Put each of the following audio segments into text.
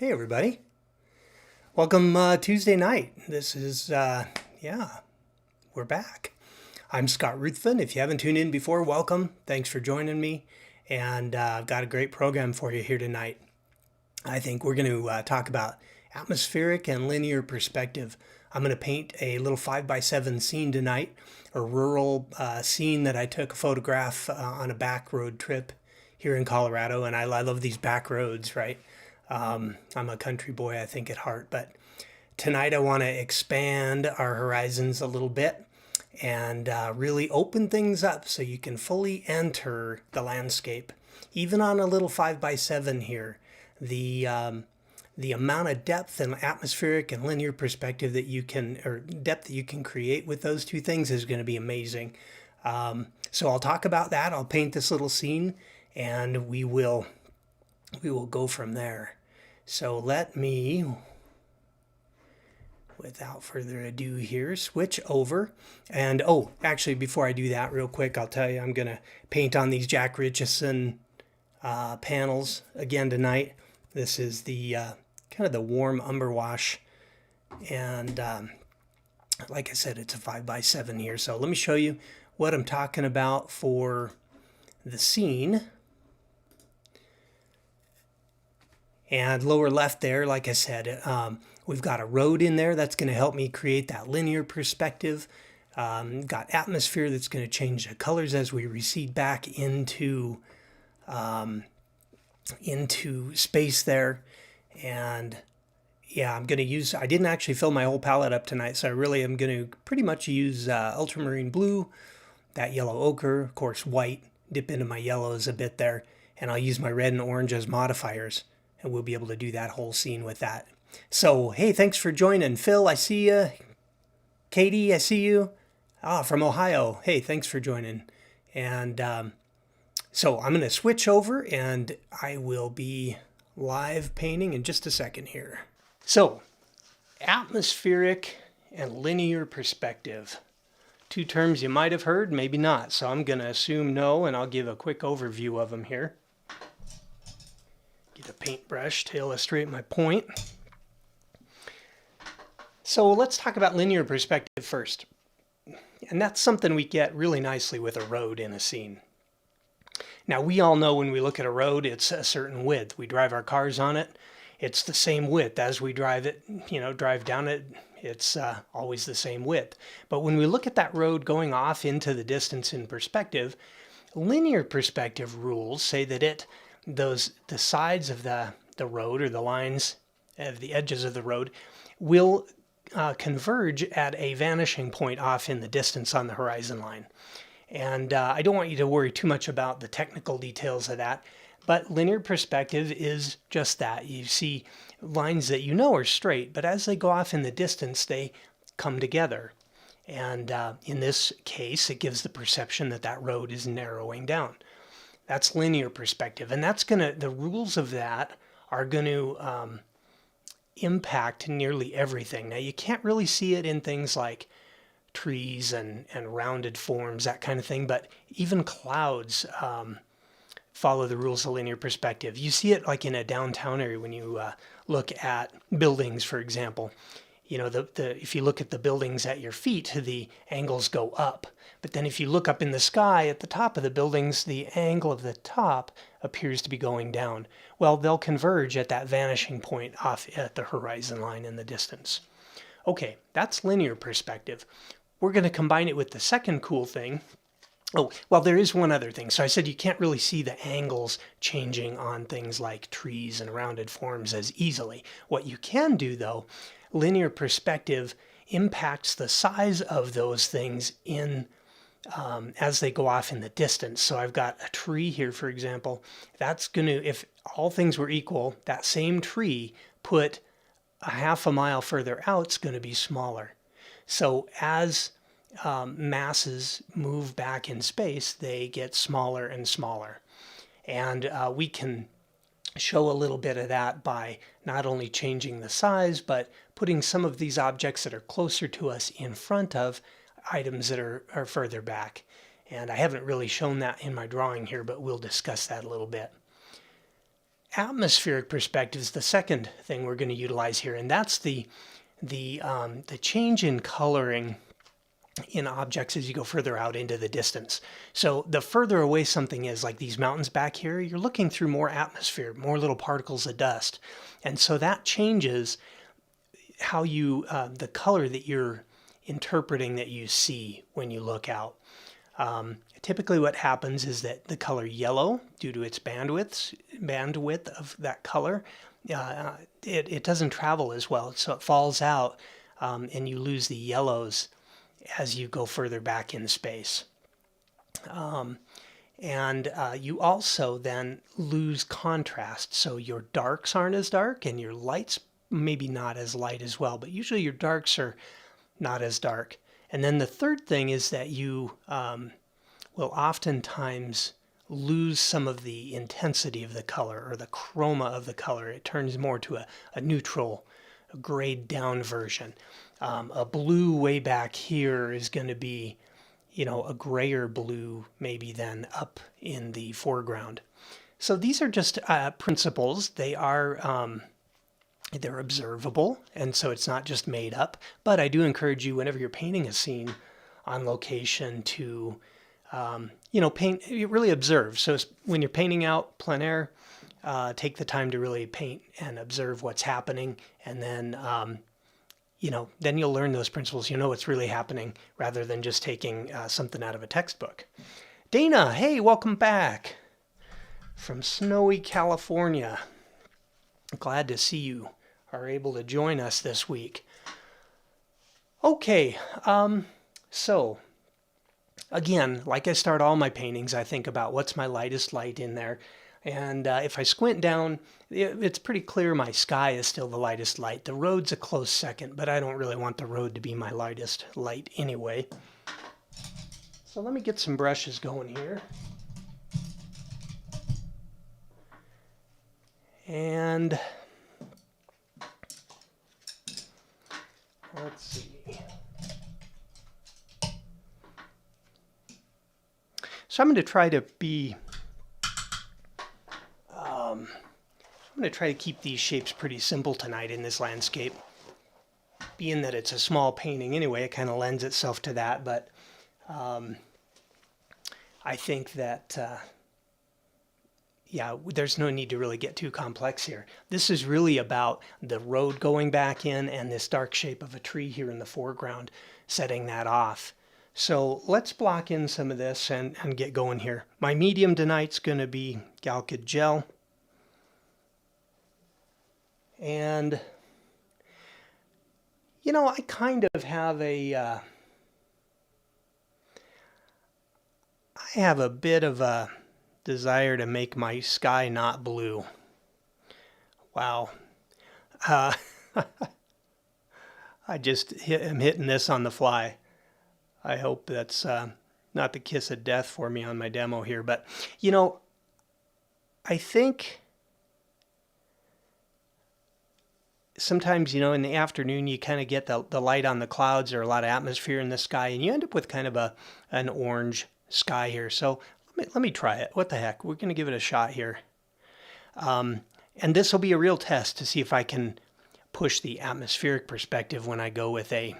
Hey, everybody. Welcome Tuesday night. This is, we're back. I'm Scott Ruthven. If you haven't tuned in before, welcome. Thanks for joining me. And I've got a great program for you here tonight. I think we're going to talk about atmospheric and linear perspective. I'm going to paint a little 5x7 scene tonight, a rural scene that I took a photograph on a back road trip here in Colorado. And I love these back roads, right? I'm a country boy, I think, at heart. But tonight I want to expand our horizons a little bit and really open things up so you can fully enter the landscape. Even on a little 5x7 here, the amount of depth and atmospheric and linear perspective that you can, or depth that you can create with those two things is going to be amazing. So I'll talk about that. I'll paint this little scene and we will go from there. So let me, without further ado here, switch over. And actually, before I do that real quick, I'll tell you, I'm going to paint on these Jack Ritchison panels again tonight. This is the kind of the warm umber wash. And like I said, it's a 5x7 here. So let me show you what I'm talking about for the scene. And lower left there, like I said, we've got a road in there that's going to help me create that linear perspective. Got atmosphere that's going to change the colors as we recede back into space there. And yeah, I'm going to use, I didn't actually fill my whole palette up tonight, so I really am going to pretty much use ultramarine blue, that yellow ochre, of course white, dip into my yellows a bit there, and I'll use my red and orange as modifiers. And we'll be able to do that whole scene with that. So, hey, thanks for joining. Phil, I see you. Katie, I see you. From Ohio. Hey, thanks for joining. And so I'm going to switch over and I will be live painting in just a second here. So, atmospheric and linear perspective. Two terms you might have heard, maybe not. So I'm going to assume no, and I'll give a quick overview of them here. Get a paintbrush to illustrate my point. So let's talk about linear perspective first. And that's something we get really nicely with a road in a scene. Now we all know when we look at a road, it's a certain width. We drive our cars on it. It's the same width as we drive it, drive down it. It's always the same width. But when we look at that road going off into the distance in perspective, linear perspective rules say that the sides of the road, or the lines of the edges of the road, will converge at a vanishing point off in the distance on the horizon line. And I don't want you to worry too much about the technical details of that, but linear perspective is just that. You see lines that you know are straight, but as they go off in the distance, they come together. And in this case, it gives the perception that that road is narrowing down. That's linear perspective, and the rules of that are going to impact nearly everything. Now, you can't really see it in things like trees and rounded forms, that kind of thing, but even clouds follow the rules of linear perspective. You see it like in a downtown area when you look at buildings, for example. If you look at the buildings at your feet, the angles go up. But then if you look up in the sky at the top of the buildings, the angle of the top appears to be going down. Well, they'll converge at that vanishing point off at the horizon line in the distance. Okay, that's linear perspective. We're going to combine it with the second cool thing. Oh, well, there is one other thing. So I said you can't really see the angles changing on things like trees and rounded forms as easily. What you can do, though, linear perspective impacts the size of those things as they go off in the distance. So I've got a tree here, for example. That's going to, if all things were equal, that same tree put a half a mile further out is going to be smaller. So as masses move back in space, they get smaller and smaller. And we can show a little bit of that by not only changing the size, but putting some of these objects that are closer to us in front of items that are further back. And I haven't really shown that in my drawing here, but we'll discuss that a little bit. atmospheric perspective is the second thing we're going to utilize here, and that's the change in coloring in objects as you go further out into the distance. So the further away something is, like these mountains back here, you're looking through more atmosphere, more little particles of dust, and so that changes how you the color that you're interpreting that you see when you look out. Typically what happens is that the color yellow, due to its bandwidth of that color, it doesn't travel as well, so it falls out, and you lose the yellows as you go further back in space. And you also then lose contrast, so your darks aren't as dark and your lights maybe not as light as well, but usually your darks are not as dark. And then the third thing is that you will oftentimes lose some of the intensity of the color, or the chroma of the color. It turns more to a neutral, a grayed down version. A blue way back here is going to be, a grayer blue maybe than up in the foreground. So these are just principles. They are they're observable, and so it's not just made up. But I do encourage you, whenever you're painting a scene on location, to paint, you really observe. So when you're painting out plein air, take the time to really paint and observe what's happening, and then then you'll learn those principles. You know what's really happening, rather than just taking something out of a textbook. Dana, hey, welcome back from snowy California. Glad to see you are able to join us this week. Okay, so again, like I start all my paintings, I think about what's my lightest light in there. And if I squint down, it's pretty clear my sky is still the lightest light. The road's a close second, but I don't really want the road to be my lightest light anyway. So let me get some brushes going here. And let's see. So I'm going to try to keep these shapes pretty simple tonight in this landscape. Being that it's a small painting anyway, it kind of lends itself to that, but I think that there's no need to really get too complex here. This is really about the road going back in and this dark shape of a tree here in the foreground, setting that off. So let's block in some of this and get going here. My medium tonight's going to be Galkyd Gel. And, I kind of have I have a bit of a desire to make my sky not blue. Wow. I just am hitting this on the fly. I hope that's not the kiss of death for me on my demo here. But, I think sometimes, in the afternoon, you kind of get the light on the clouds, or a lot of atmosphere in the sky, and you end up with kind of an orange sky here. So let me try it. What the heck? We're going to give it a shot here. And this will be a real test to see if I can push the atmospheric perspective when I go with a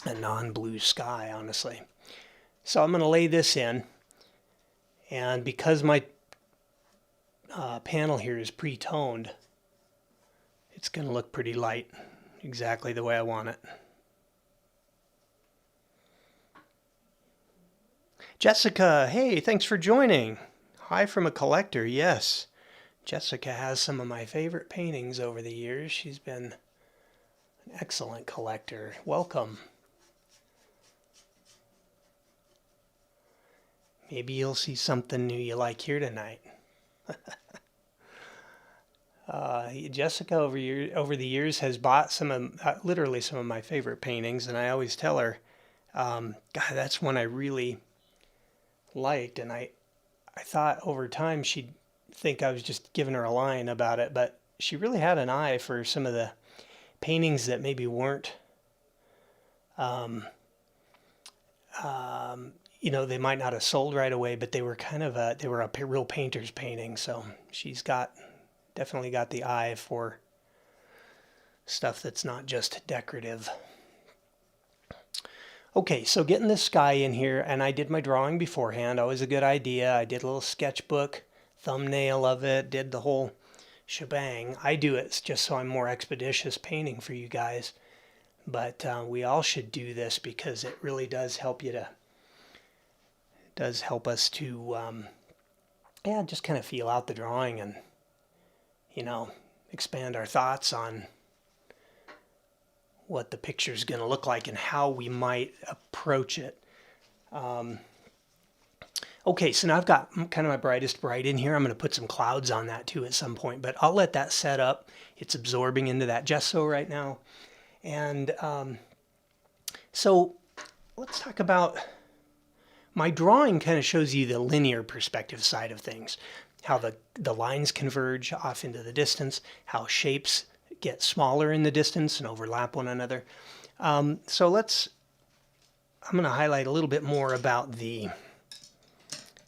non-blue sky, honestly. So I'm going to lay this in, and because my panel here is pre-toned, it's going to look pretty light, exactly the way I want it. Jessica, hey, thanks for joining. Hi from a collector. Yes, Jessica has some of my favorite paintings over the years. She's been an excellent collector. Welcome. Maybe you'll see something new you like here tonight. Jessica over the years has bought literally some of my favorite paintings, and I always tell her, God, that's one I really liked, and I thought over time she'd think I was just giving her a line about it, but she really had an eye for some of the paintings that maybe weren't, they might not have sold right away, but they were kind of they were a real painter's painting. So she's got Definitely got the eye for stuff that's not just decorative. Okay, so getting this sky in here, and I did my drawing beforehand. Always a good idea. I did a little sketchbook, thumbnail of it, did the whole shebang. I do it just so I'm more expeditious painting for you guys. But we all should do this because it really does help you to, does help us to, yeah, just kind of feel out the drawing and, you know, expand our thoughts on what the picture is going to look like and how we might approach it. Okay, so now I've got kind of my brightest bright in here. I'm going to put some clouds on that too at some point, but I'll let that set up. It's absorbing into that gesso right now. And so let's talk about, my drawing kind of shows you the linear perspective side of things, how the lines converge off into the distance, how shapes get smaller in the distance and overlap one another. So I'm going to highlight a little bit more about the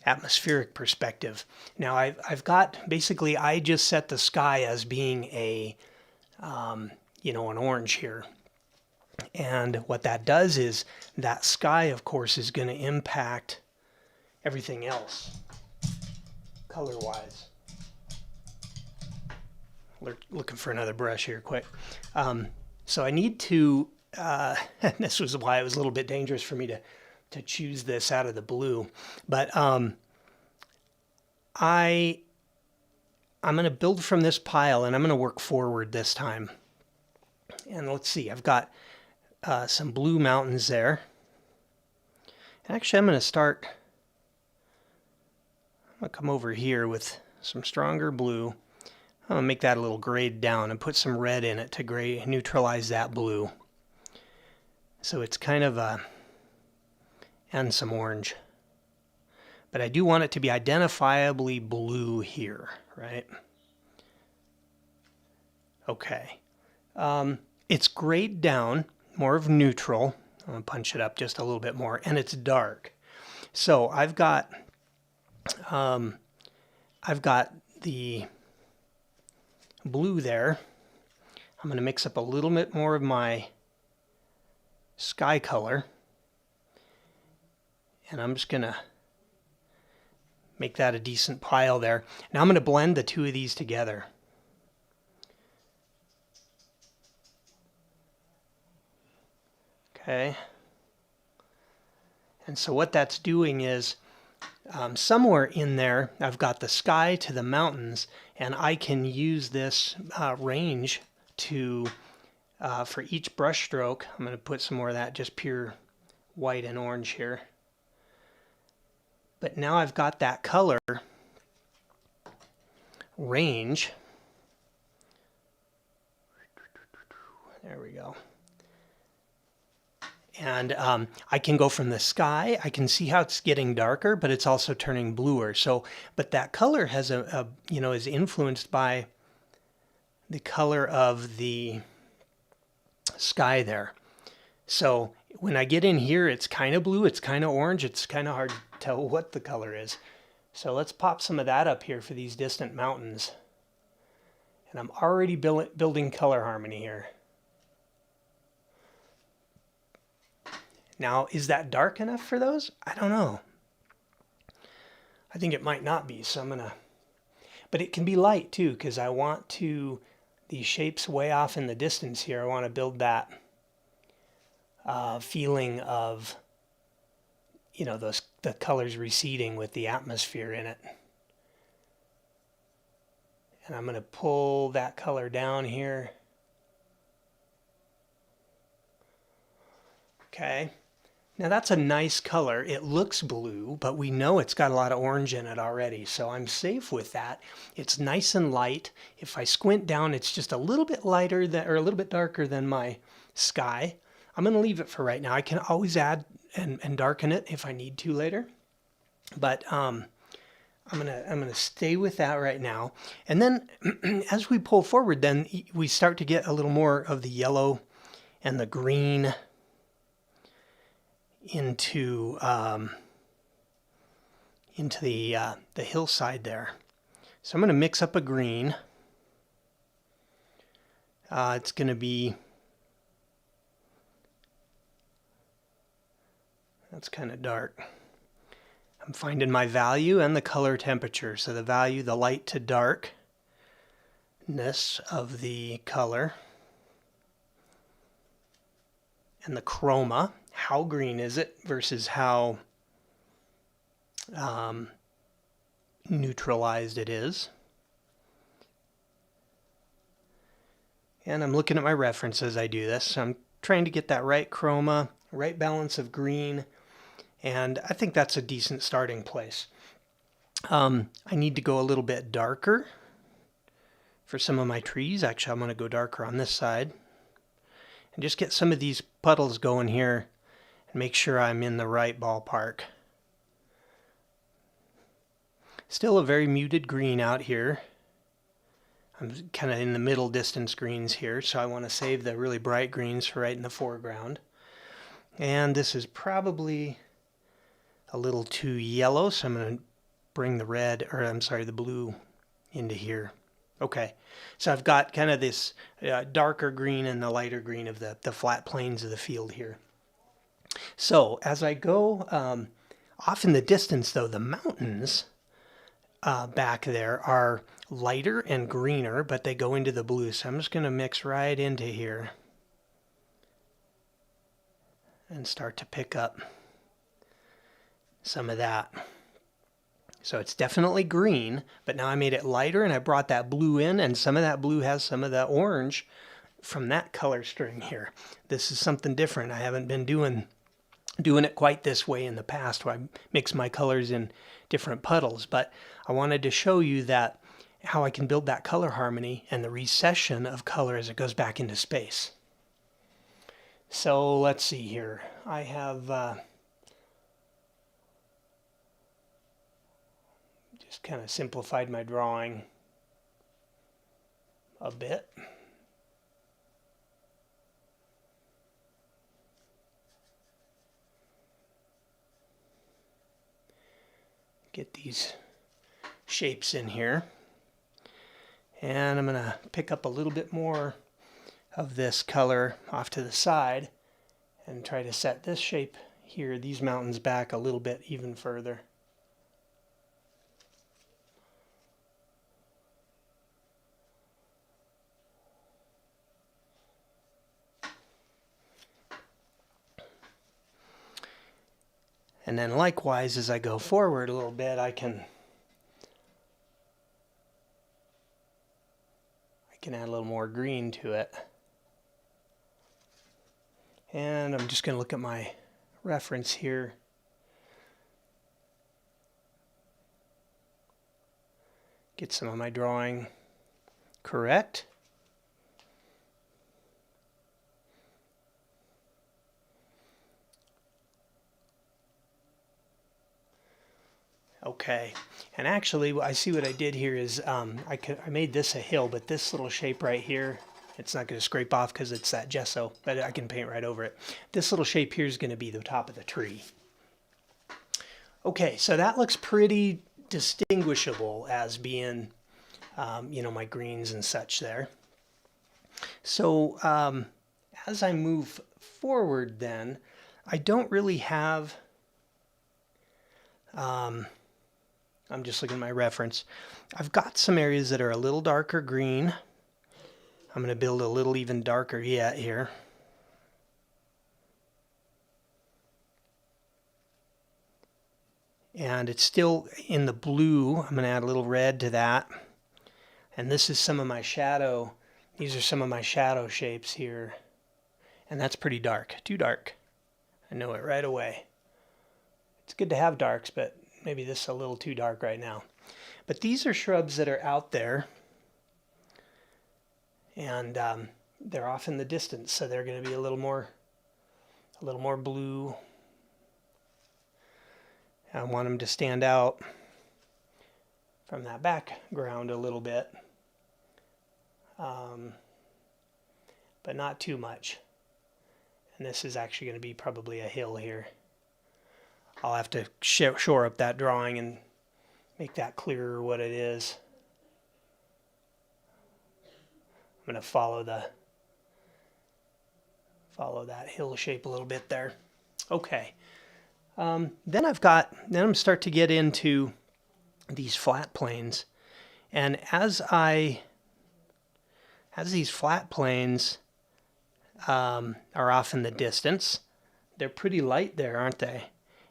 atmospheric perspective. Now I've got, basically I just set the sky as being a, you know, an orange here. And what that does is that sky, of course, is going to impact everything else color-wise. Looking for another brush here quick. So I need to, and this was why it was a little bit dangerous for me to choose this out of the blue. But I'm going to build from this pile, and I'm going to work forward this time. And let's see, I've got some blue mountains there. Actually, I'm going to come over here with some stronger blue. I'm going to make that a little grayed down and put some red in it to gray neutralize that blue. So it's kind of a, and some orange. But I do want it to be identifiably blue here, right? Okay. It's grayed down, more of neutral. I'm going to punch it up just a little bit more, and it's dark. So I've got the blue there. I'm going to mix up a little bit more of my sky color, and I'm just going to make that a decent pile there. Now I'm going to blend the two of these together. Okay. And so what that's doing is somewhere in there, I've got the sky to the mountains, and I can use this range to, for each brush stroke, I'm going to put some more of that just pure white and orange here. But now I've got that color range. There we go. And I can go from the sky, I can see how it's getting darker, but it's also turning bluer. So, but that color has is influenced by the color of the sky there. So when I get in here, it's kind of blue, it's kind of orange, it's kind of hard to tell what the color is. So let's pop some of that up here for these distant mountains. And I'm already building color harmony here. Now, is that dark enough for those? I don't know. I think it might not be, so I'm gonna, but it can be light too, because I want to, these shapes way off in the distance here, I want to build that feeling of, you know, the colors receding with the atmosphere in it. And I'm going to pull that color down here. Okay. Now that's a nice color. It looks blue, but we know it's got a lot of orange in it already, so I'm safe with that. It's nice and light. If I squint down, it's just a little bit lighter than, or a little bit darker than my sky. I'm going to leave it for right now. I can always add and darken it if I need to later. But I'm gonna stay with that right now. And then as we pull forward, then we start to get a little more of the yellow and the green into the hillside there. So I'm going to mix up a green. It's going to be, that's kind of dark. I'm finding my value and the color temperature. So the value, the light to darkness of the color. And the chroma, how green is it versus how neutralized it is. And I'm looking at my reference as I do this. So I'm trying to get that right chroma, right balance of green, and I think that's a decent starting place. I need to go a little bit darker for some of my trees. Actually, I'm going to go darker on this side and just get some of these puddles going here and make sure I'm in the right ballpark. Still a very muted green out here. I'm kind of in the middle distance greens here, so I want to save the really bright greens for right in the foreground. And this is probably a little too yellow, so I'm going to bring the red, or I'm sorry, the blue into here. Okay, so I've got kind of this darker green and the lighter green of the flat plains of the field here. So as I go off in the distance, though, the mountains back there are lighter and greener, but they go into the blue. So I'm just going to mix right into here and start to pick up some of that. So it's definitely green, but now I made it lighter and I brought that blue in, and some of that blue has some of the orange from that color string here. This is something different. I haven't been doing it quite this way in the past, where I mix my colors in different puddles, but I wanted to show you that how I can build that color harmony and the recession of color as it goes back into space. So let's see here. I have just kind of simplified my drawing a bit. Get these shapes in here. And I'm going to pick up a little bit more of this color off to the side and try to set this shape here, these mountains, back a little bit even further. And then likewise, as I go forward a little bit, I can add a little more green to it. And I'm just going to look at my reference here. Get some of my drawing correct. Okay, and actually I see what I did here is I made this a hill, but this little shape right here, it's not going to scrape off because it's that gesso, but I can paint right over it. This little shape here is going to be the top of the tree. Okay, so that looks pretty distinguishable as being, you know, my greens and such there. So as I move forward then, I don't really have... I'm just looking at my reference. I've got some areas that are a little darker green. I'm going to build a little even darker yet here. And it's still in the blue. I'm going to add a little red to that. And this is some of my shadow. These are some of my shadow shapes here. And that's pretty dark. Too dark. I know it right away. It's good to have darks, but maybe this is a little too dark right now. But these are shrubs that are out there, and they're off in the distance, so they're going to be a little more blue. I want them to stand out from that background a little bit, but not too much. And this is actually going to be probably a hill here. I'll have to shore up that drawing and make that clearer what it is. I'm going to follow Follow that hill shape a little bit there. Okay. Then I'm going to start to get into these flat planes. And as these flat planes are off in the distance, they're pretty light there, aren't they?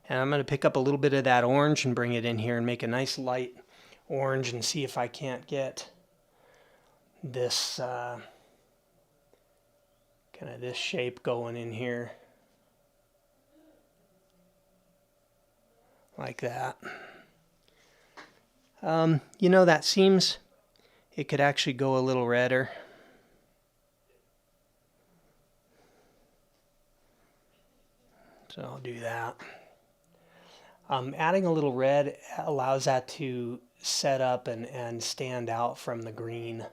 And I'm going to pick up a little bit of that orange and bring it in here and make a nice light orange and see if I can't get this kind of this shape going in here. Like that. You know, that seems it could actually go a little redder. So I'll do that. Adding a little red allows that to set up and stand out from the green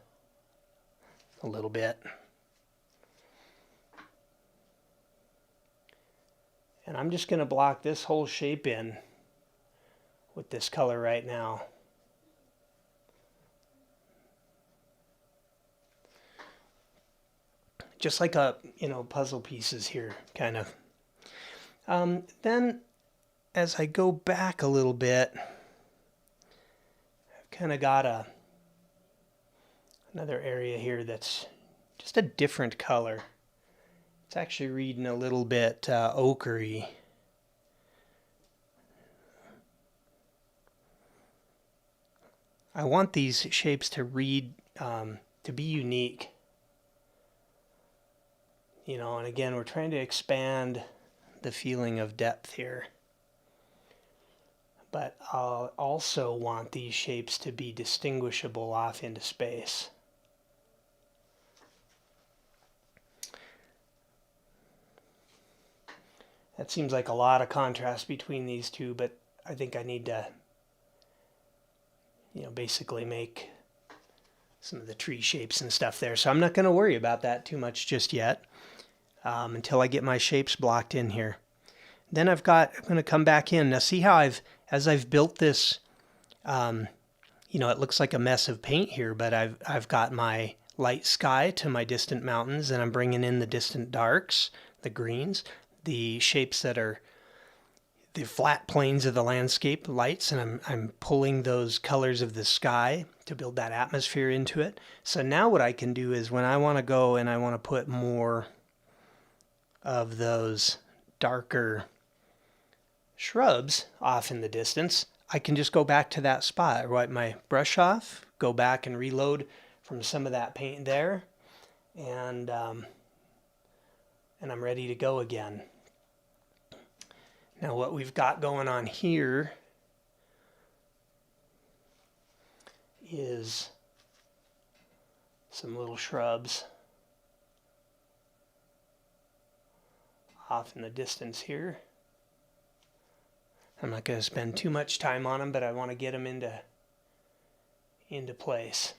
a little bit. And I'm just going to block this whole shape in with this color right now. Just like puzzle pieces here, kind of. Then as I go back a little bit, I've kind of got another area here that's just a different color. It's actually reading a little bit ochre-y. I want these shapes to read, to be unique. You know, and again, we're trying to expand the feeling of depth here. But I'll also want these shapes to be distinguishable off into space. That seems like a lot of contrast between these two, but I think I need to, basically make some of the tree shapes and stuff there. So I'm not going to worry about that too much just yet until I get my shapes blocked in here. Then I'm going to come back in. Now see how as I've built this, it looks like a mess of paint here, but I've got my light sky to my distant mountains, and I'm bringing in the distant darks, the greens, the shapes that are the flat planes of the landscape lights, and I'm pulling those colors of the sky to build that atmosphere into it. So now what I can do is when I want to go and I want to put more of those darker shrubs off in the distance, I can just go back to that spot, wipe my brush off, go back and reload from some of that paint there, and I'm ready to go again. Now what we've got going on here is some little shrubs off in the distance here. I'm not going to spend too much time on them, but I want to get them into place.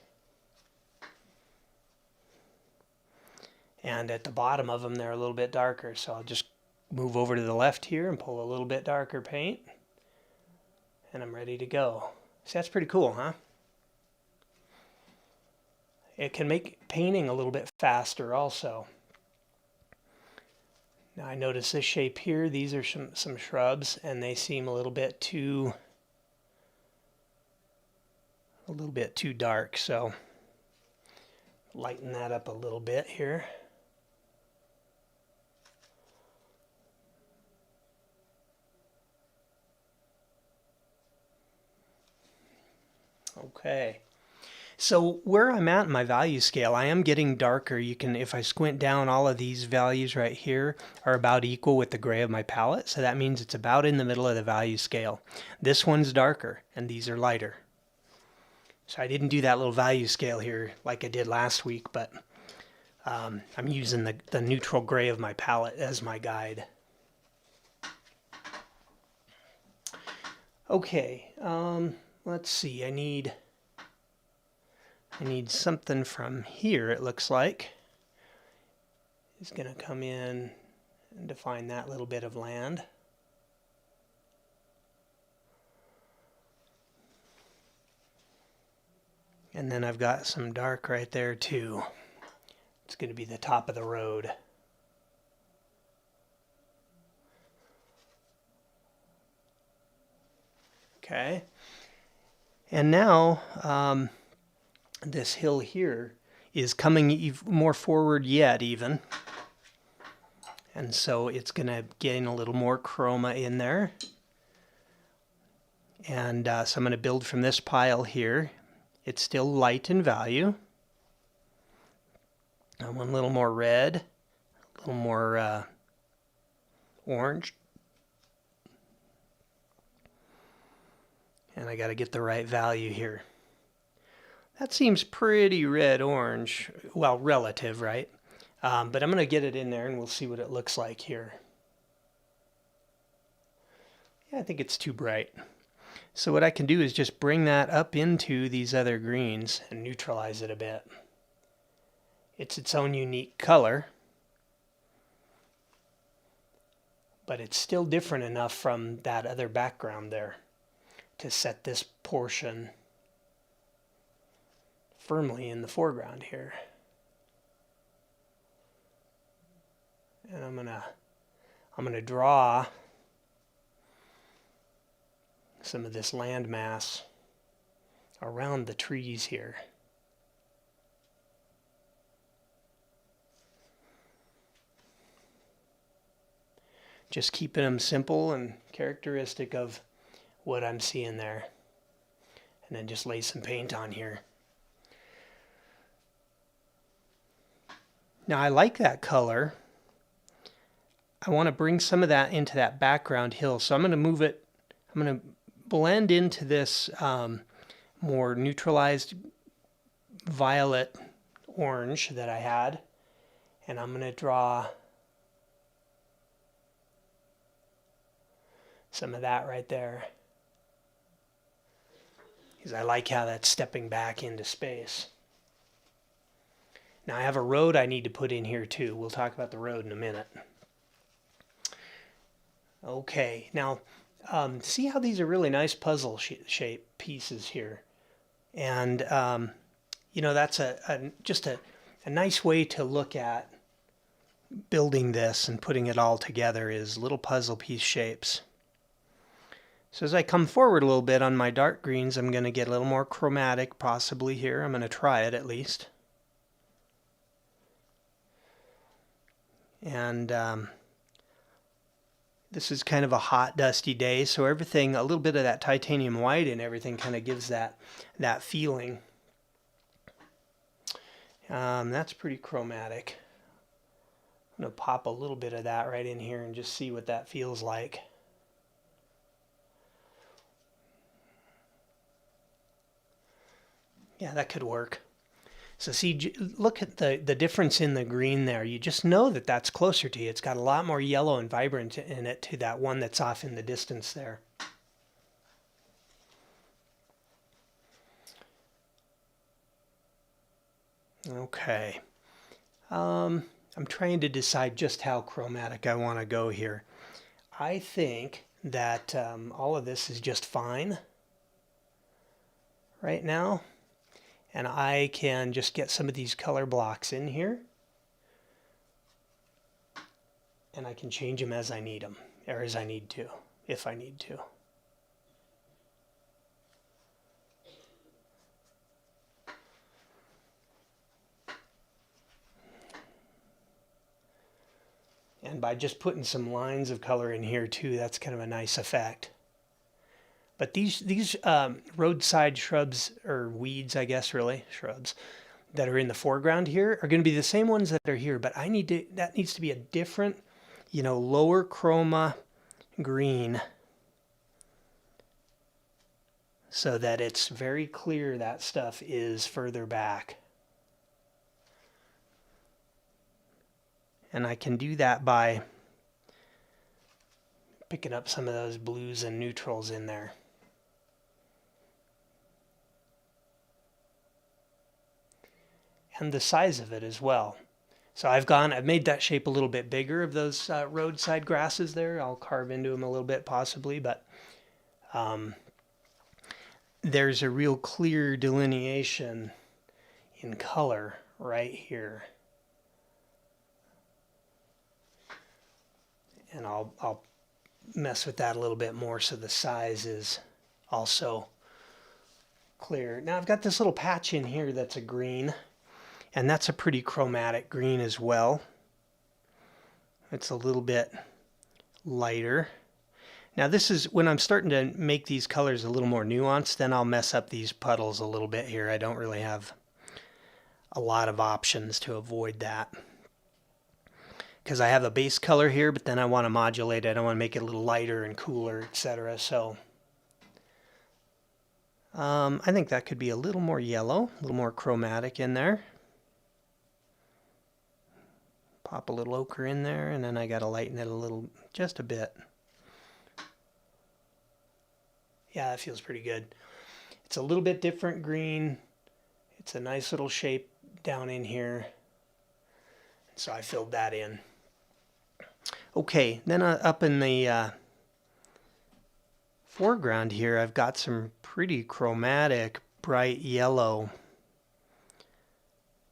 And at the bottom of them, they're a little bit darker, so I'll just move over to the left here and pull a little bit darker paint, and I'm ready to go. See, that's pretty cool, huh? It can make painting a little bit faster also. Now I notice this shape here, these are some shrubs, and they seem a little bit too dark, so lighten that up a little bit here. Okay, so where I'm at in my value scale, I am getting darker. You can, if I squint down, all of these values right here are about equal with the gray of my palette. So that means it's about in the middle of the value scale. This one's darker and these are lighter. So I didn't do that little value scale here like I did last week, but I'm using the neutral gray of my palette as my guide. Okay, let's see, I need something from here, it looks like. It's going to come in and define that little bit of land. And then I've got some dark right there too. It's going to be the top of the road. Okay. And now this hill here is coming more forward yet even. And so it's going to gain a little more chroma in there. And so I'm going to build from this pile here. It's still light in value. I want a little more red, a little more orange. And I got to get the right value here. That seems pretty red-orange. Well, relative, right? But I'm going to get it in there and we'll see what it looks like here. Yeah, I think it's too bright. So what I can do is just bring that up into these other greens and neutralize it a bit. It's its own unique color, but it's still different enough from that other background there to set this portion firmly in the foreground here. And I'm gonna draw some of this land mass around the trees here. Just keeping them simple and characteristic of what I'm seeing there. And then just lay some paint on here. Now I like that color. I want to bring some of that into that background hill. So I'm going to move it, I'm going to blend into this more neutralized violet orange that I had. And I'm going to draw some of that right there. Because I like how that's stepping back into space. Now I have a road I need to put in here too. We'll talk about the road in a minute. Okay, now see how these are really nice puzzle shape pieces here. And you know, that's just a nice way to look at building this and putting it all together, is little puzzle piece shapes. So as I come forward a little bit on my dark greens, I'm going to get a little more chromatic possibly here. I'm going to try it at least. And this is kind of a hot, dusty day, so everything, a little bit of that titanium white and everything kind of gives that feeling. That's pretty chromatic. I'm going to pop a little bit of that right in here and just see what that feels like. Yeah, that could work. So see, look at the difference in the green there. You just know that that's closer to you. It's got a lot more yellow and vibrant in it to that one that's off in the distance there. Okay. I'm trying to decide just how chromatic I want to go here. I think that all of this is just fine right now. And I can just get some of these color blocks in here. And I can change them as I need them, or as I need to, if I need to. And by just putting some lines of color in here too, that's kind of a nice effect. But these roadside shrubs, or weeds, I guess, really, shrubs, that are in the foreground here are going to be the same ones that are here, but that needs to be a different, you know, lower chroma green so that it's very clear that stuff is further back. And I can do that by picking up some of those blues and neutrals in there. And the size of it as well. So I've made that shape a little bit bigger of those roadside grasses there. I'll carve into them a little bit possibly, but there's a real clear delineation in color right here. And I'll mess with that a little bit more so the size is also clear. Now I've got this little patch in here that's a green, and that's a pretty chromatic green as well. It's a little bit lighter. Now this is when I'm starting to make these colors a little more nuanced, then I'll mess up these puddles a little bit here. I don't really have a lot of options to avoid that, because I have a base color here, but then I want to modulate it. I want to make it a little lighter and cooler, etc. So I think that could be a little more yellow, a little more chromatic in there. Pop a little ochre in there, and then I got to lighten it a little, just a bit. Yeah, that feels pretty good. It's a little bit different green. It's a nice little shape down in here. So I filled that in. Okay, then up in the foreground here, I've got some pretty chromatic, bright yellow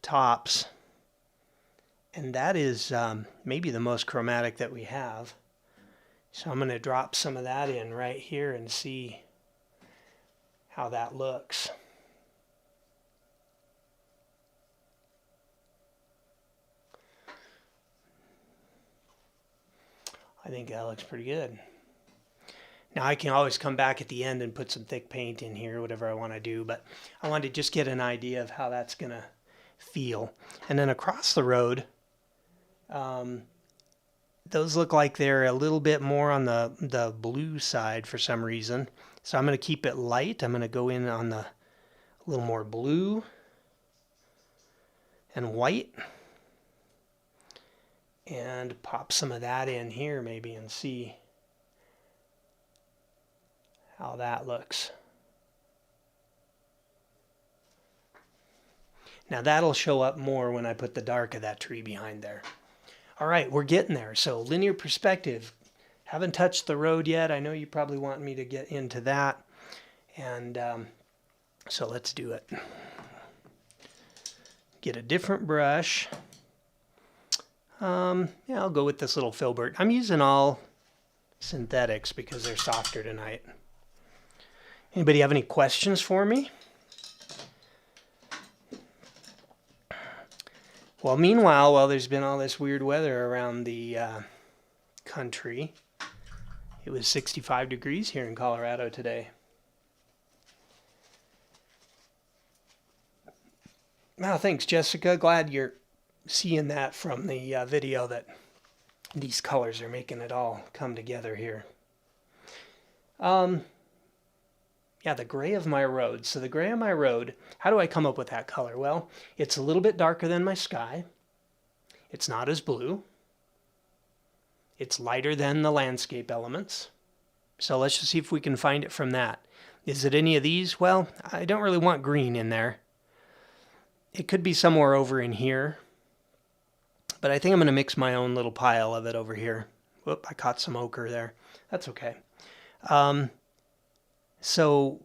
tops. And that is maybe the most chromatic that we have. So I'm going to drop some of that in right here and see how that looks. I think that looks pretty good. Now I can always come back at the end and put some thick paint in here, whatever I want to do, but I wanted to just get an idea of how that's going to feel. And then across the road, those look like they're a little bit more on the blue side for some reason. So I'm going to keep it light. I'm going to go in on the little more blue and white and pop some of that in here maybe and see how that looks. Now that'll show up more when I put the dark of that tree behind there. All right, we're getting there. So linear perspective. Haven't touched the road yet. I know you probably want me to get into that. And so let's do it. Get a different brush. Yeah, I'll go with this little filbert. I'm using all synthetics because they're softer tonight. Anybody have any questions for me? Well, meanwhile, while there's been all this weird weather around the country, it was 65 degrees here in Colorado today. Wow, thanks, Jessica. Glad you're seeing that from the video, that these colors are making it all come together here. Yeah, the gray of my road. So the gray of my road, how do I come up with that color? Well, it's a little bit darker than my sky. It's not as blue. It's lighter than the landscape elements. So let's just see if we can find it from that. Is it any of these? Well, I don't really want green in there. It could be somewhere over in here. But I think I'm going to mix my own little pile of it over here. Whoop, I caught some ochre there. That's okay. So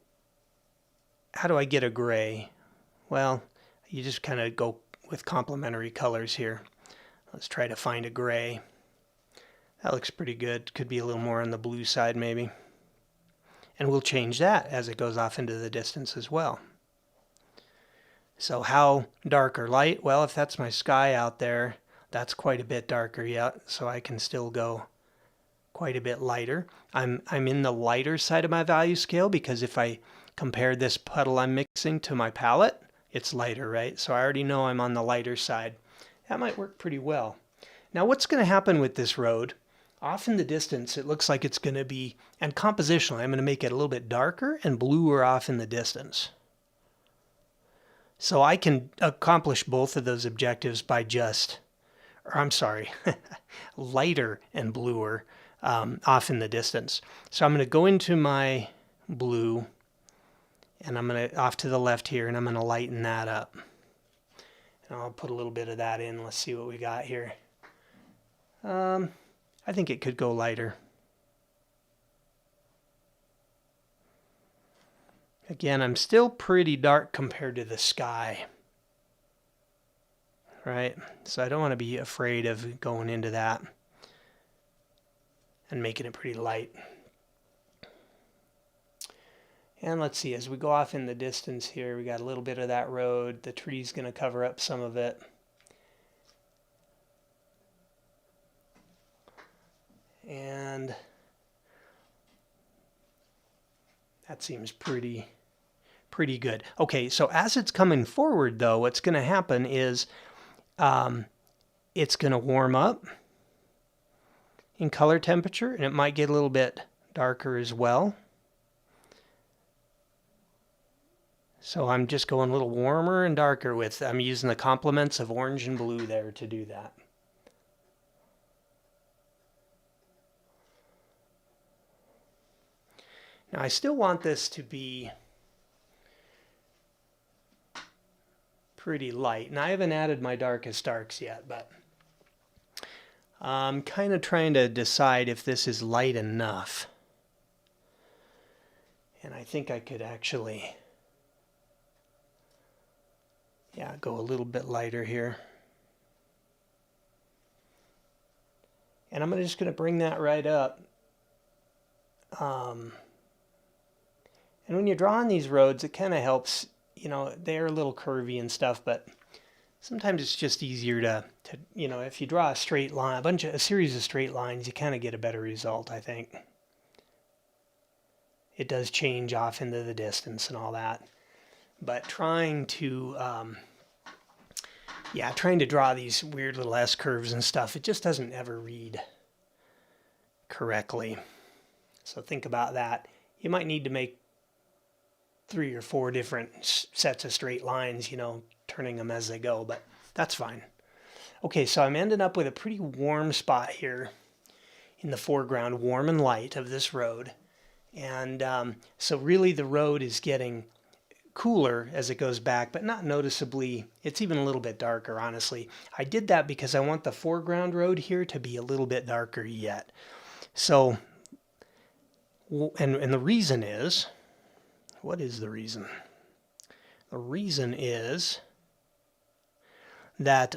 how do I get a gray? Well, you just kind of go with complementary colors here. Let's try to find a gray. That looks pretty good. Could be a little more on the blue side maybe. And we'll change that as it goes off into the distance as well. So how dark or light? Well, if that's my sky out there, that's quite a bit darker yet. So I can still go quite a bit lighter. I'm in the lighter side of my value scale because if I compare this puddle I'm mixing to my palette, it's lighter, right? So I already know I'm on the lighter side. That might work pretty well. Now what's going to happen with this road? Off in the distance, it looks like it's going to be, and compositionally, I'm going to make it a little bit darker and bluer off in the distance. So I can accomplish both of those objectives by just, or I'm sorry, lighter and bluer off in the distance. So I'm going to go into my blue and I'm going to off to the left here and I'm going to lighten that up. And I'll put a little bit of that in. Let's see what we got here. I think it could go lighter. Again, I'm still pretty dark compared to the sky. Right? So I don't want to be afraid of going into that and making it pretty light. And let's see, as we go off in the distance here, we got a little bit of that road. The tree's going to cover up some of it. And that seems pretty good. Okay, so as it's coming forward, though, what's going to happen is it's going to warm up in color temperature, and it might get a little bit darker as well. So I'm just going a little warmer and darker with, I'm using the complements of orange and blue there to do that. Now I still want this to be pretty light, and I haven't added my darkest darks yet, but I'm kind of trying to decide if this is light enough. And I think I could actually, yeah, go a little bit lighter here. And I'm just going to bring that right up. And when you're drawing these roads, it kind of helps, you know, they're a little curvy and stuff, but sometimes it's just easier to you know, if you draw a straight line, a series of straight lines, you kind of get a better result, I think. It does change off into the distance and all that. But trying to draw these weird little S curves and stuff, it just doesn't ever read correctly. So think about that. You might need to make 3 or 4 different sets of straight lines, you know, turning them as they go, but that's fine. Okay, so I'm ending up with a pretty warm spot here in the foreground, warm and light of this road. And so really the road is getting cooler as it goes back, but not noticeably. It's even a little bit darker, honestly. I did that because I want the foreground road here to be a little bit darker yet. So, and the reason is, what is the reason? The reason is that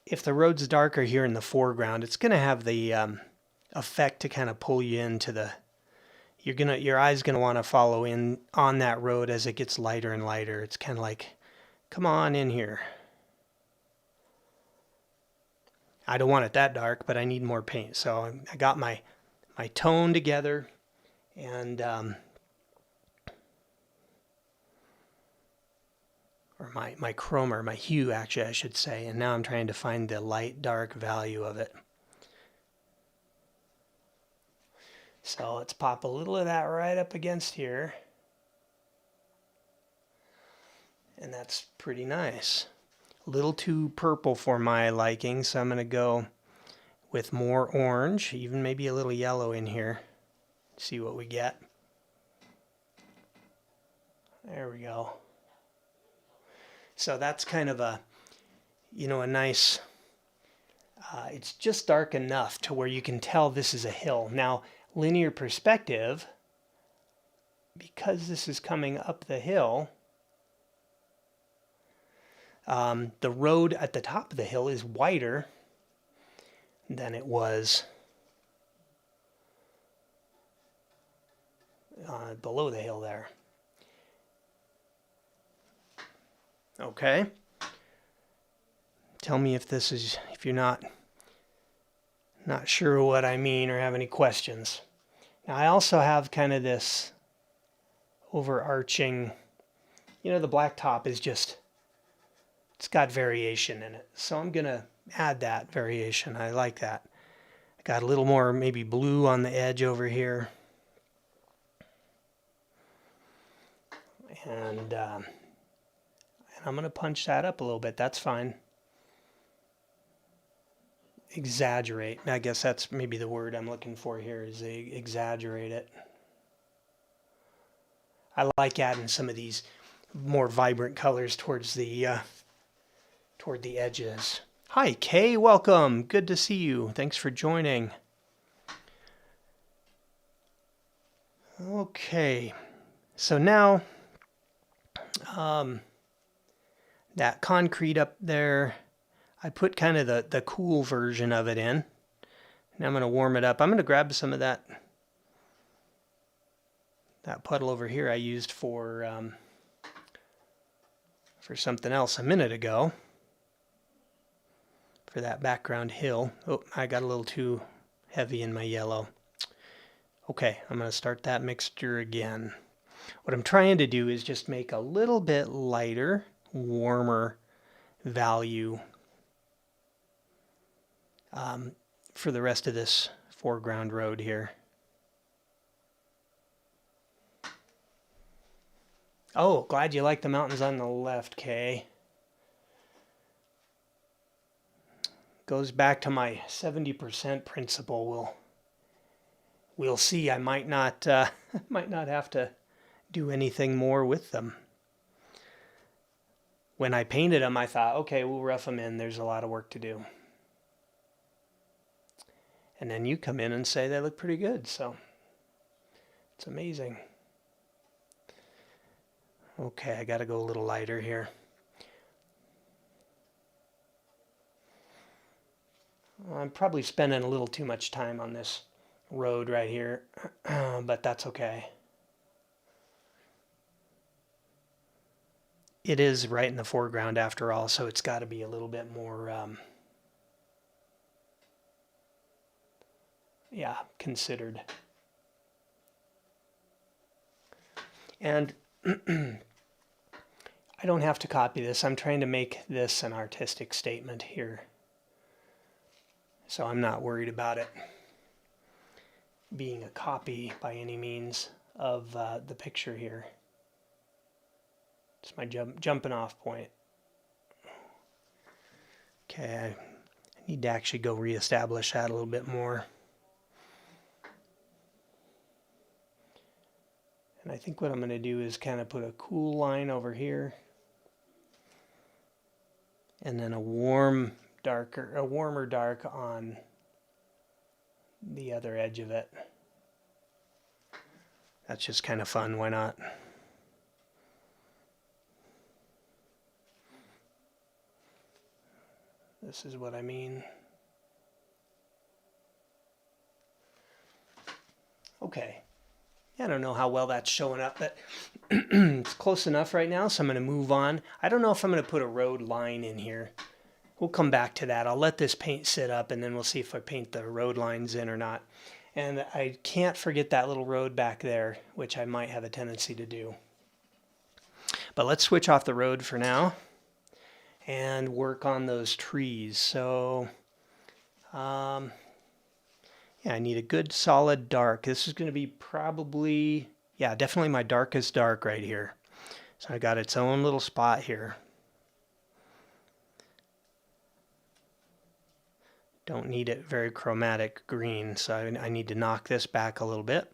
if the road's darker here in the foreground, it's going to have the effect to kind of pull you into the, your eye's going to want to follow in on that road as it gets lighter and lighter. It's kind of like, come on in here. I don't want it that dark, but I need more paint. So I got my tone together, and or my chroma, my hue actually I should say, and now I'm trying to find the light dark value of it. So let's pop a little of that right up against here, and that's pretty nice. A little too purple for my liking, so I'm going to go with more orange, even maybe a little yellow in here. See what we get. There we go. So that's kind of a, you know, a nice, it's just dark enough to where you can tell this is a hill. Now, linear perspective, because this is coming up the hill, the road at the top of the hill is wider than it was below the hill there. Okay. Tell me if this is, if you're not sure what I mean or have any questions. Now I also have kind of this overarching, you know, the black top is just, it's got variation in it. So I'm going to add that variation. I like that. I got a little more maybe blue on the edge over here. And I'm going to punch that up a little bit. That's fine. Exaggerate. I guess that's maybe the word I'm looking for here, is exaggerate it. I like adding some of these more vibrant colors towards the toward the edges. Hi, Kay. Welcome. Good to see you. Thanks for joining. Okay. So now, that concrete up there, I put kind of the cool version of it in. Now I'm going to warm it up. I'm going to grab some of that That puddle over here I used for something else a minute ago, for that background hill. Oh, I got a little too heavy in my yellow. Okay, I'm going to start that mixture again. What I'm trying to do is just make a little bit lighter, warmer value for the rest of this foreground road here. Oh, glad you like the mountains on the left, Kay. Goes back to my 70% principle. We'll see. I might not have to do anything more with them. When I painted them, I thought, okay, we'll rough them in. There's a lot of work to do. And then you come in and say they look pretty good. So it's amazing. Okay, I got to go a little lighter here. I'm probably spending a little too much time on this road right here, but that's okay. It is right in the foreground after all, so it's got to be a little bit more, considered. And I don't have to copy this. I'm trying to make this an artistic statement here. So I'm not worried about it being a copy by any means of the picture here. It's my jumping off point. Okay, I need to actually go reestablish that a little bit more. And I think what I'm going to do is kind of put a cool line over here, and then a warmer dark on the other edge of it. That's just kind of fun, why not? This is what I mean. Okay. I don't know how well that's showing up, but it's close enough right now, so I'm going to move on. I don't know if I'm going to put a road line in here. We'll come back to that. I'll let this paint sit up, and then we'll see if I paint the road lines in or not. And I can't forget that little road back there, which I might have a tendency to do. But let's switch off the road for now and work on those trees. So, yeah, I need a good solid dark. This is going to be probably, yeah, definitely my darkest dark right here. So I got its own little spot here. Don't need it very chromatic green, so I need to knock this back a little bit.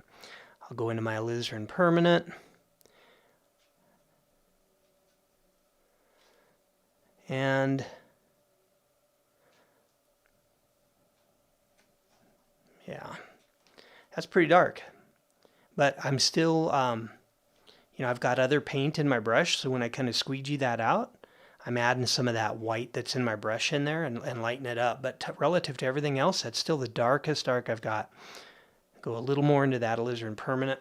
I'll go into my alizarin permanent. And yeah, that's pretty dark. But I'm still, I've got other paint in my brush, so when I kind of squeegee that out, I'm adding some of that white that's in my brush in there and lighten it up. But relative to everything else, that's still the darkest dark I've got. Go a little more into that alizarin permanent.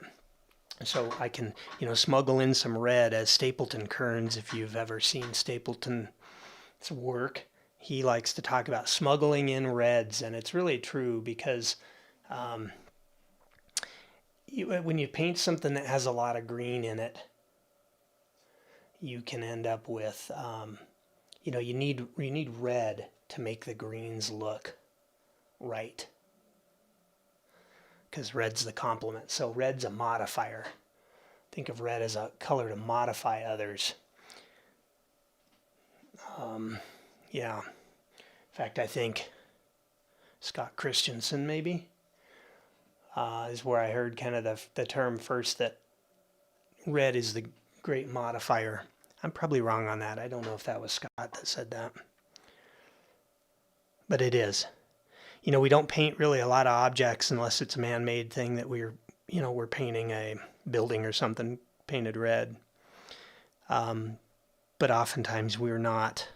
So I can, smuggle in some red as Stapleton Kearns, if you've ever seen Stapleton's work. He likes to talk about smuggling in reds, and it's really true because when you paint something that has a lot of green in it, you can end up with, you need red to make the greens look right. Because red's the complement. So red's a modifier. Think of red as a color to modify others. Yeah. In fact, I think Scott Christensen maybe is where I heard kind of the term first, that red is the great modifier. I'm probably wrong on that. I don't know if that was Scott that said that. But it is. We don't paint really a lot of objects unless it's a man-made thing that we're painting a building or something painted red. But oftentimes we're not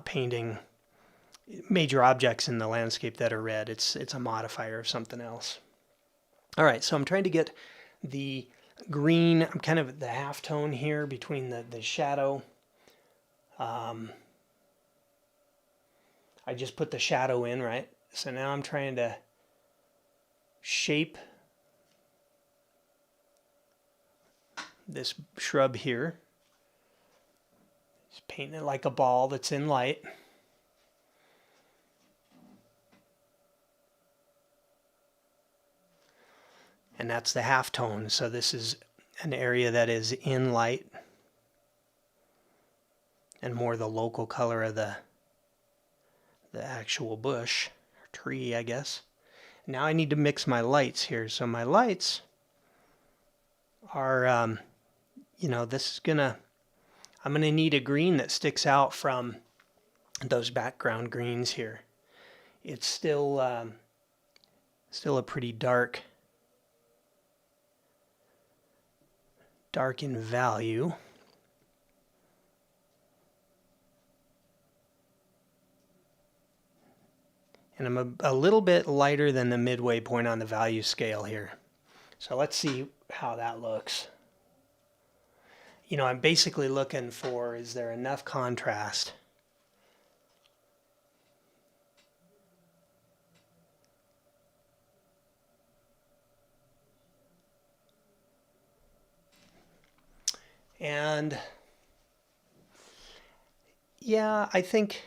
painting major objects in the landscape that are red. It's a modifier of something else. All right, so I'm trying to get the green, I'm kind of at the half tone here between the shadow. I just put the shadow in, right? So now I'm trying to shape this shrub here. Just painting it like a ball that's in light. And that's the half tone. So this is an area that is in light and more the local color of the actual bush, or tree, I guess. Now I need to mix my lights here. So my lights are, this is I'm gonna need a green that sticks out from those background greens here. It's still a pretty dark in value. And I'm a little bit lighter than the midway point on the value scale here. So let's see how that looks. I'm basically looking for, is there enough contrast? And yeah, I think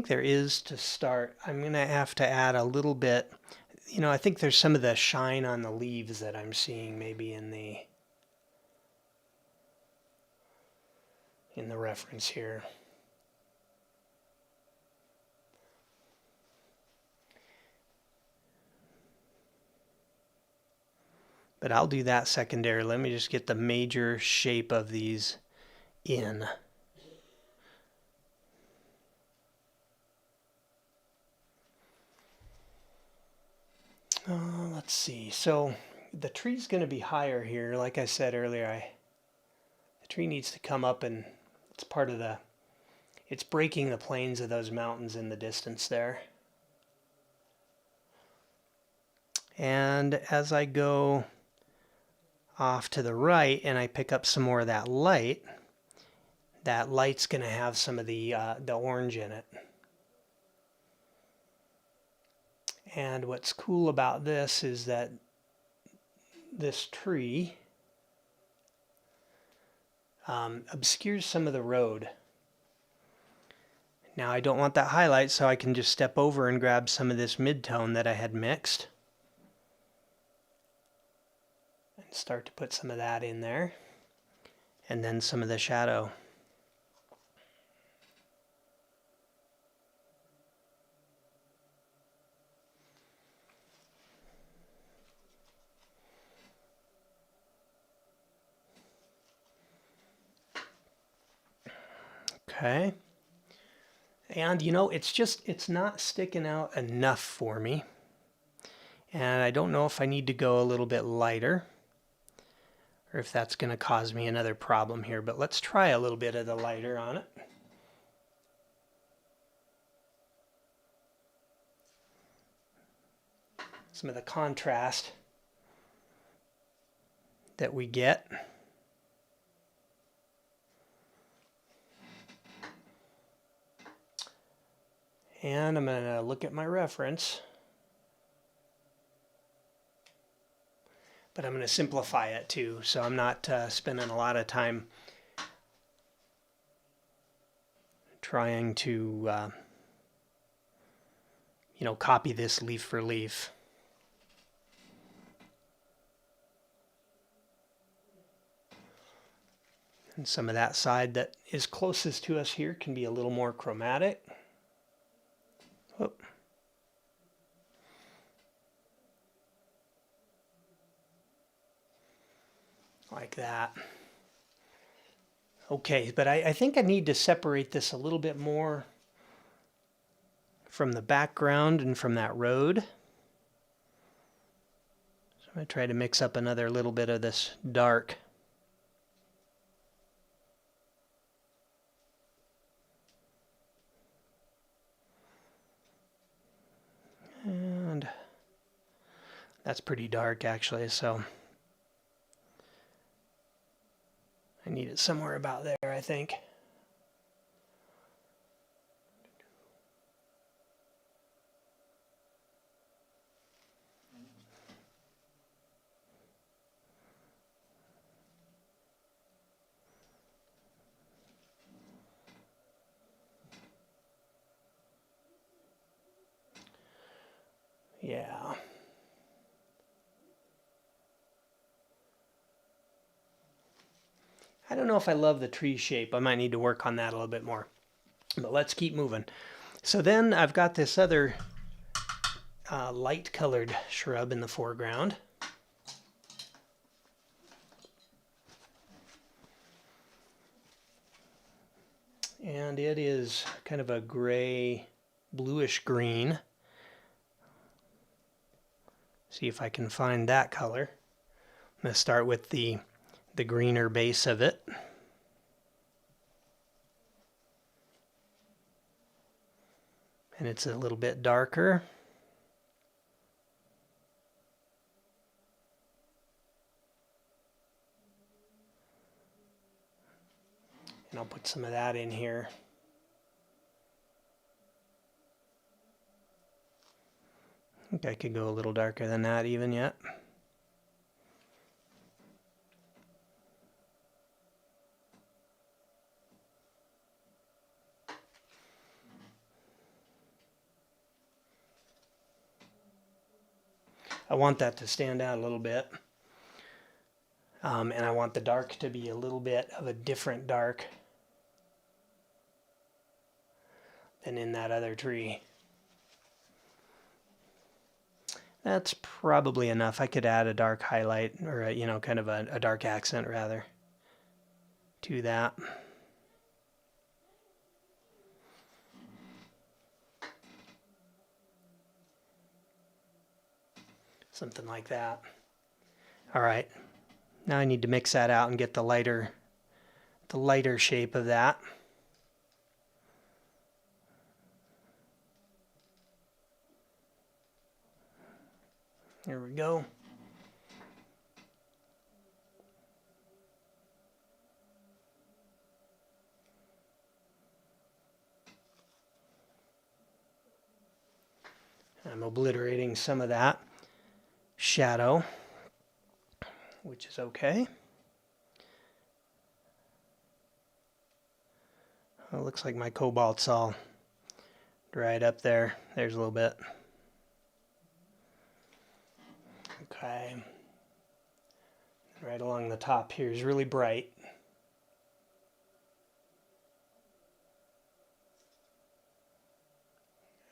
there is to start. I'm going to have to add a little bit. I think there's some of the shine on the leaves that I'm seeing maybe in the reference here. But I'll do that secondary. Let me just get the major shape of these in. Let's see. So the tree's going to be higher here. Like I said earlier, the tree needs to come up, and it's part of it's breaking the plains of those mountains in the distance there. And as I go off to the right and I pick up some more of that light's going to have some of the orange in it. And what's cool about this is that this tree obscures some of the road. Now I don't want that highlight, so I can just step over and grab some of this mid-tone that I had mixed and start to put some of that in there, and then some of the shadow. Okay. And it's not sticking out enough for me. And I don't know if I need to go a little bit lighter or if that's going to cause me another problem here, but let's try a little bit of the lighter on it. Some of the contrast that we get. And I'm going to look at my reference. But I'm going to simplify it too, so I'm not spending a lot of time trying to, copy this leaf for leaf. And some of that side that is closest to us here can be a little more chromatic. Oh. Like that. Okay, but I think I need to separate this a little bit more from the background and from that road. So I'm going to try to mix up another little bit of this dark. And That's pretty dark actually, so I need it somewhere about there, I think. Yeah. I don't know if I love the tree shape. I might need to work on that a little bit more. But let's keep moving. So then I've got this other light colored shrub in the foreground. And it is kind of a gray, bluish green. See if I can find that color. I'm going to start with the greener base of it. And it's a little bit darker. And I'll put some of that in here. I think I could go a little darker than that even yet. I want that to stand out a little bit. And I want the dark to be a little bit of a different dark than in that other tree. That's probably enough. I could add a dark highlight, or a, kind of a dark accent rather, to that. Something like that. All right. Now I need to mix that out and get the lighter shape of that. There we go. I'm obliterating some of that shadow, which is okay. Well, it looks like my cobalt's all dried up there. There's a little bit. Okay. Right along the top here is really bright.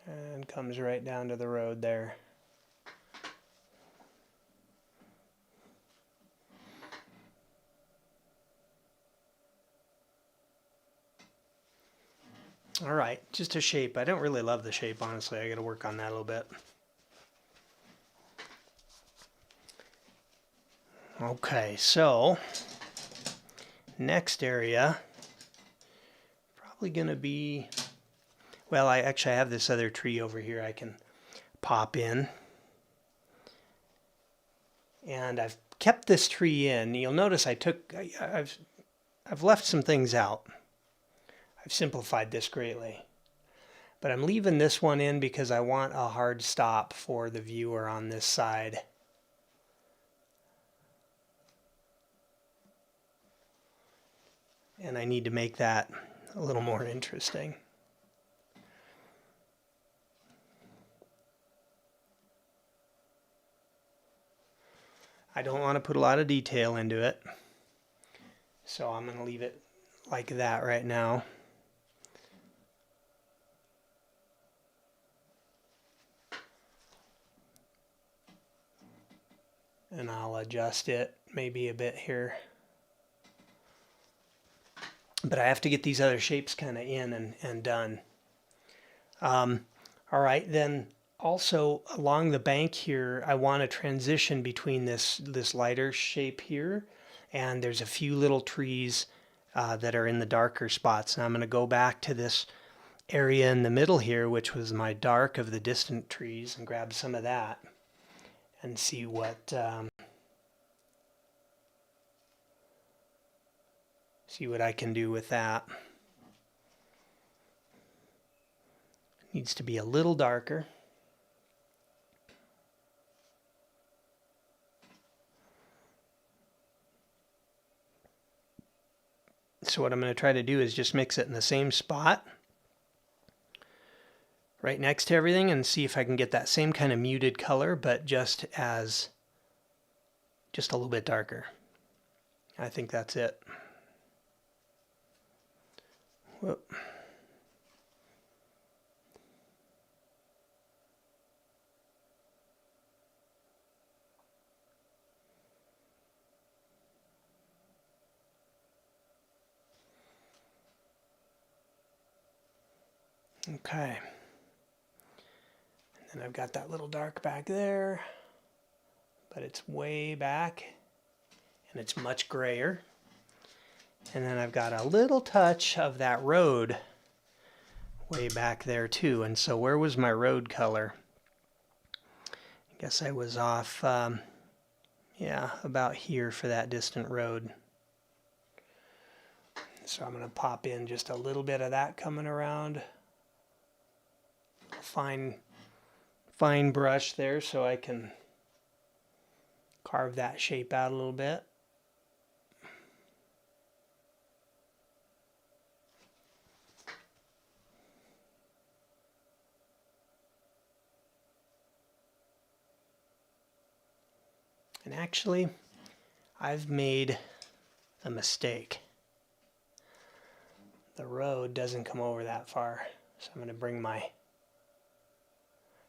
And comes right down to the road there. All right, just a shape. I don't really love the shape, honestly. I got to work on that a little bit. Okay, so next area, probably going to be, well, I have this other tree over here I can pop in. And I've kept this tree in. You'll notice I've left some things out. I've simplified this greatly. But I'm leaving this one in because I want a hard stop for the viewer on this side. And I need to make that a little more interesting. I don't want to put a lot of detail into it, so I'm going to leave it like that right now. And I'll adjust it maybe a bit here. But I have to get these other shapes kind of in and done. All right, then also along the bank here, I want a transition between this lighter shape here, and there's a few little trees that are in the darker spots. And I'm going to go back to this area in the middle here, which was my dark of the distant trees, and grab some of that. and see what I can do with that. Needs to be a little darker. So what I'm going to try to do is just mix it in the same spot right next to everything and see if I can get that same kind of muted color, but just a little bit darker. I think that's it. Whoop. Okay. And then I've got that little dark back there, but it's way back and it's much grayer. And then I've got a little touch of that road way back there too. And so where was my road color? I guess I was off, yeah, about here for that distant road. So I'm going to pop in just a little bit of that coming around. Fine brush there so I can carve that shape out a little bit. And actually, I've made a mistake. The road doesn't come over that far, so I'm going to bring my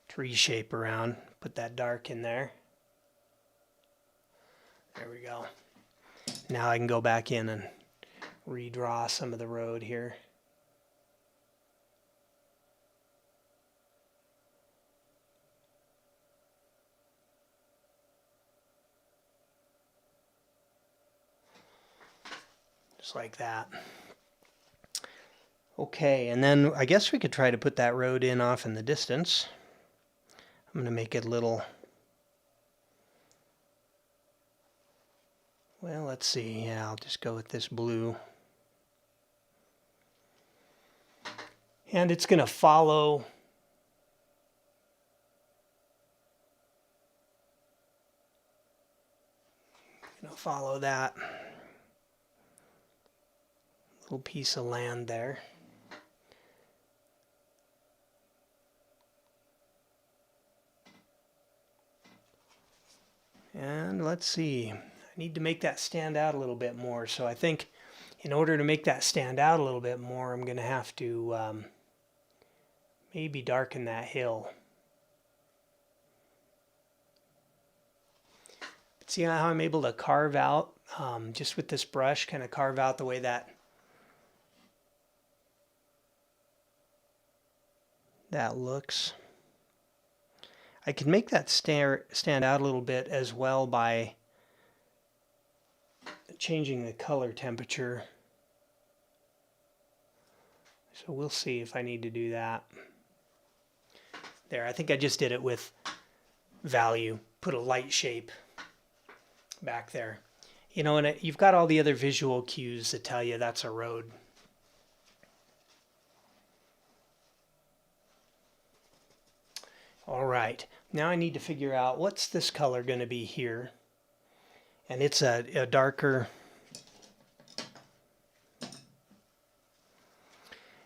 tree shape around, put that dark in there. There we go. Now I can go back in and redraw some of the road here. Just like that. Okay, and then I guess we could try to put that road in off in the distance. I'm going to make it a little, well, let's see. Yeah, I'll just go with this blue. And it's going to follow that little piece of land there. And let's see, I need to make that stand out a little bit more. So I think in order to make that stand out a little bit more, I'm going to have to maybe darken that hill. See how I'm able to carve out, just with this brush, kind of carve out the way that looks. I can make that stand out a little bit as well by changing the color temperature. So we'll see if I need to do that. There, I think I just did it with value. Put a light shape back there. You know, and you've got all the other visual cues that tell you that's a road. All right, now I need to figure out what's this color going to be here. And it's a darker,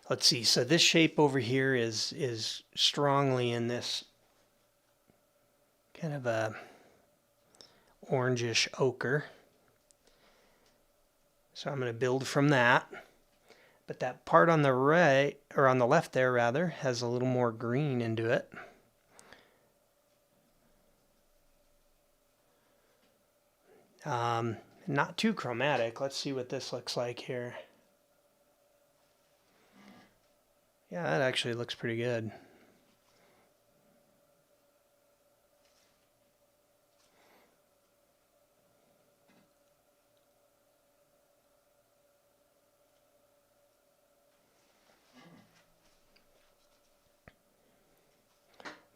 let's see, so this shape over here is strongly in this kind of a orangish ochre. So I'm going to build from that. But that part on the right, or on the left there rather, has a little more green into it. Not too chromatic. Let's see what this looks like here. Yeah, that actually looks pretty good.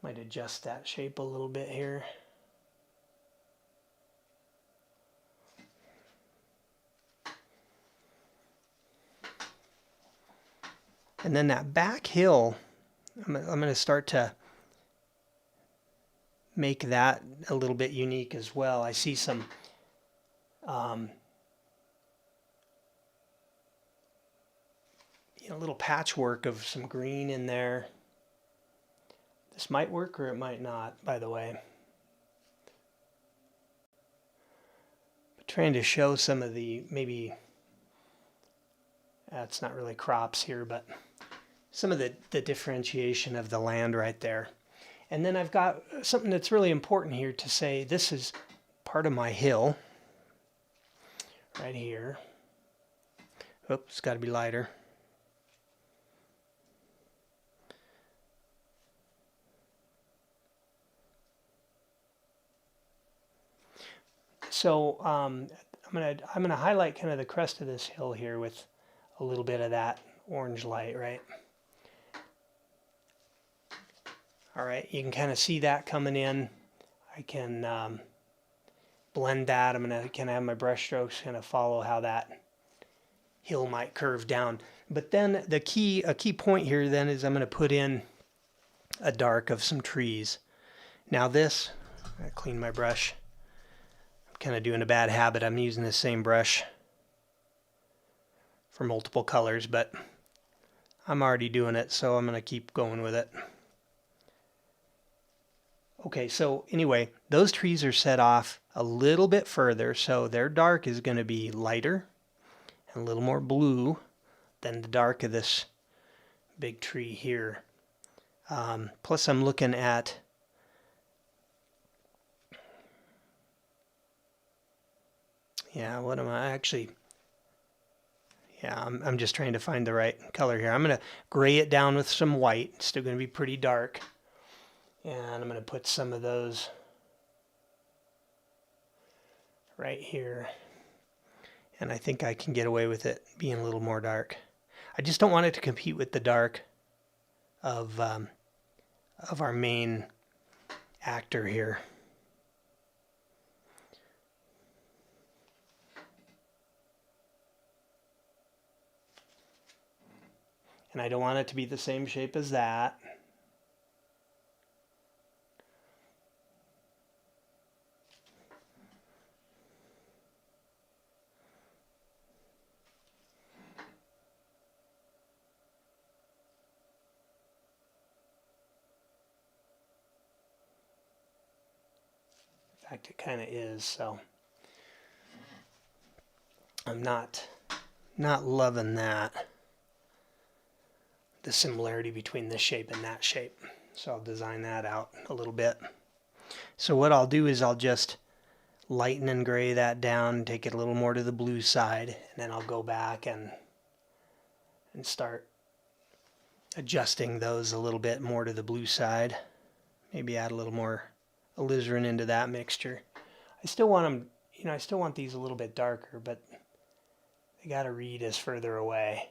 Might adjust that shape a little bit here. And then that back hill, I'm going to start to make that a little bit unique as well. I see some little patchwork of some green in there. This might work or it might not, by the way. But trying to show some of the, maybe, it's not really crops here, but some of the differentiation of the land right there. And then I've got something that's really important here to say, this is part of my hill right here. Oops, it's got to be lighter. So I'm gonna highlight kind of the crest of this hill here with a little bit of that orange light, right? All right, you can kind of see that coming in. I can blend that. I'm gonna kind of have my brush strokes kind of follow how that hill might curve down. But then a key point here then is I'm gonna put in a dark of some trees. Now this, I clean my brush. Kind of doing a bad habit. I'm using the same brush for multiple colors, but I'm already doing it, so I'm going to keep going with it. Okay, so anyway, those trees are set off a little bit further, so their dark is going to be lighter and a little more blue than the dark of this big tree here. Plus I'm looking at what am I actually? Yeah, I'm just trying to find the right color here. I'm going to gray it down with some white. It's still going to be pretty dark. And I'm going to put some of those right here. And I think I can get away with it being a little more dark. I just don't want it to compete with the dark of our main actor here. And I don't want it to be the same shape as that. In fact, it kind of is, so I'm not loving that. The similarity between this shape and that shape. So I'll design that out a little bit. So what I'll do is I'll just lighten and gray that down, take it a little more to the blue side, and then I'll go back and start adjusting those a little bit more to the blue side. Maybe add a little more alizarin into that mixture. I still want them, I still want these a little bit darker, but they got to read as further away.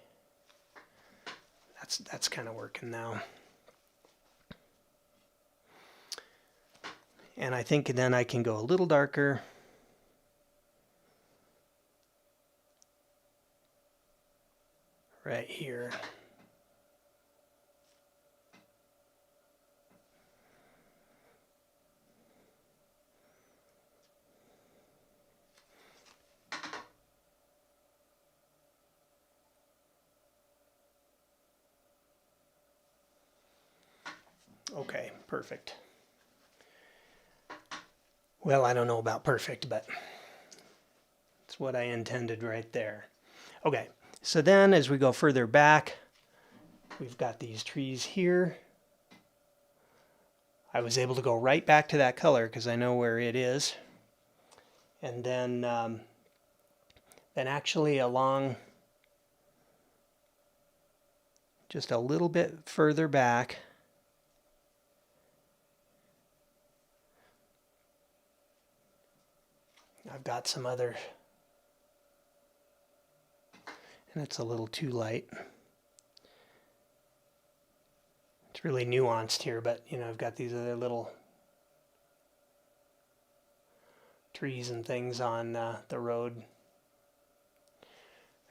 That's kind of working now. And I think then I can go a little darker. Right here. Okay, perfect. Well, I don't know about perfect, but it's what I intended right there. Okay, so then as we go further back, we've got these trees here. I was able to go right back to that color because I know where it is. And then actually along just a little bit further back, I've got some other, and it's a little too light. It's really nuanced here, but I've got these other little trees and things on the road,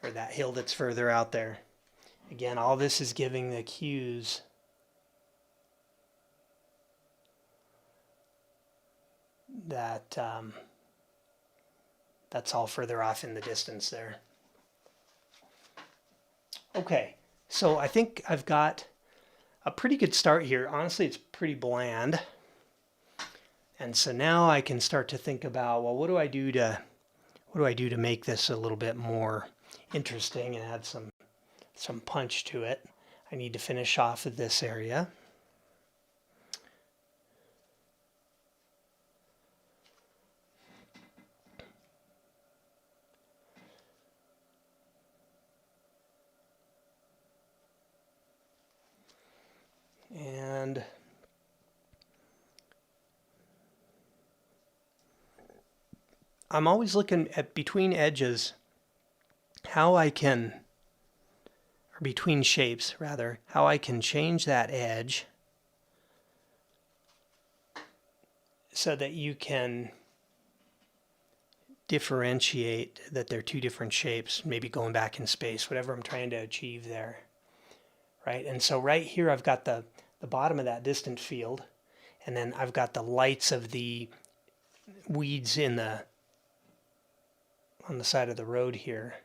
or that hill that's further out there. Again, all this is giving the cues that that's all further off in the distance there. Okay, so I think I've got a pretty good start here. Honestly, it's pretty bland. And so now I can start to think about, well, what do I do to make this a little bit more interesting and add some punch to it? I need to finish off of this area. And I'm always looking at between edges, how I can, or between shapes rather, how I can change that edge so that you can differentiate that they're two different shapes, maybe going back in space, whatever I'm trying to achieve there. Right? And so right here I've got the bottom of that distant field, and then I've got the lights of the weeds on the side of the road here.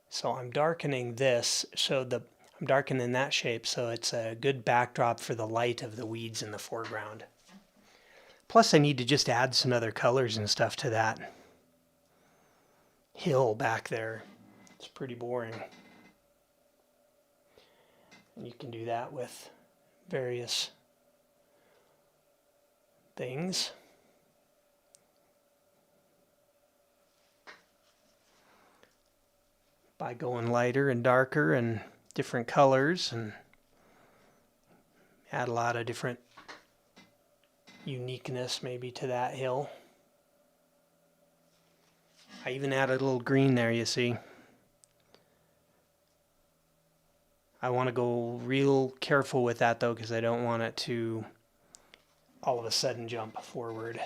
So I'm darkening this, I'm darkening that shape so it's a good backdrop for the light of the weeds in the foreground. Plus I need to just add some other colors and stuff to that hill back there. It's pretty boring. And you can do that with various things. By going lighter and darker and different colors, and add a lot of different uniqueness maybe to that hill. I even added a little green there, you see. I want to go real careful with that though, because I don't want it to all of a sudden jump forward.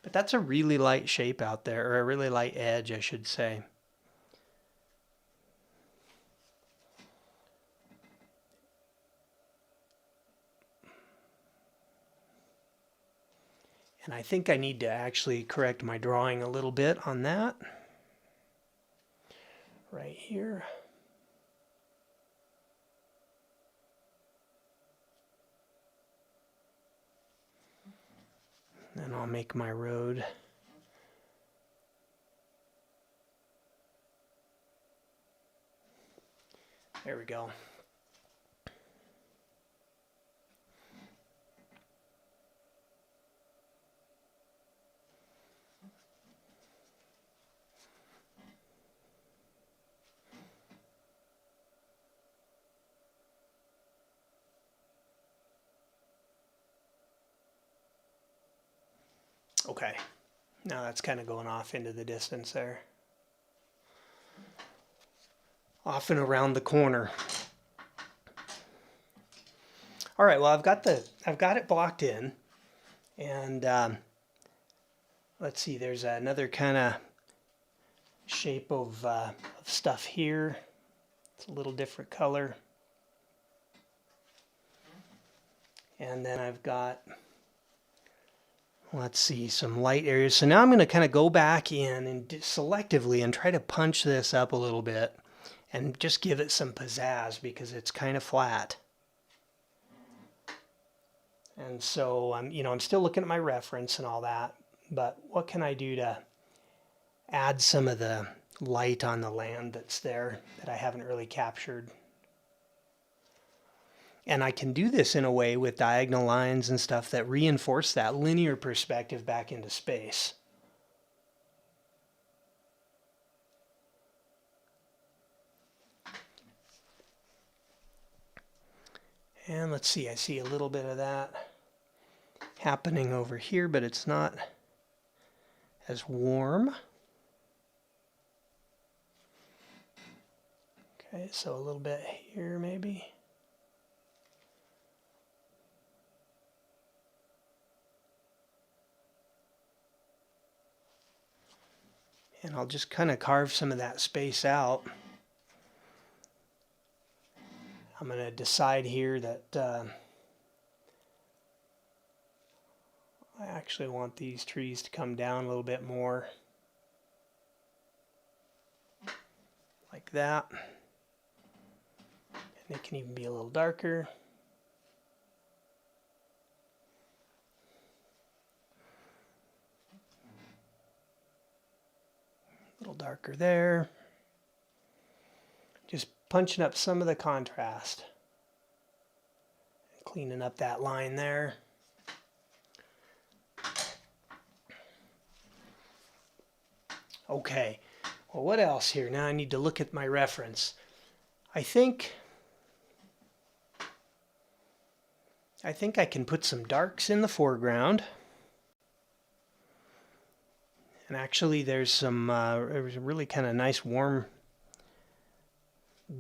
But that's a really light shape out there, or a really light edge, I should say. And I think I need to actually correct my drawing a little bit on that. Right here. Then I'll make my road. There we go. Okay, now that's kind of going off into the distance there. Off and around the corner. All right, well I've got it blocked in, and let's see. There's another kind of shape of stuff here. It's a little different color, and then I've got, let's see, some light areas. So now I'm going to kind of go back in and selectively and try to punch this up a little bit and just give it some pizzazz because it's kind of flat. And so I'm still looking at my reference and all that, but what can I do to add some of the light on the land that's there that I haven't really captured? And I can do this in a way with diagonal lines and stuff that reinforce that linear perspective back into space. And let's see, I see a little bit of that happening over here, but it's not as warm. Okay, so a little bit here maybe. And I'll just kind of carve some of that space out. I'm going to decide here that I actually want these trees to come down a little bit more. Like that. And they can even be a little darker. A little darker there. Just punching up some of the contrast. Cleaning up that line there. Okay, well, what else here? Now I need to look at my reference. I think I can put some darks in the foreground. And actually there's some really kind of nice warm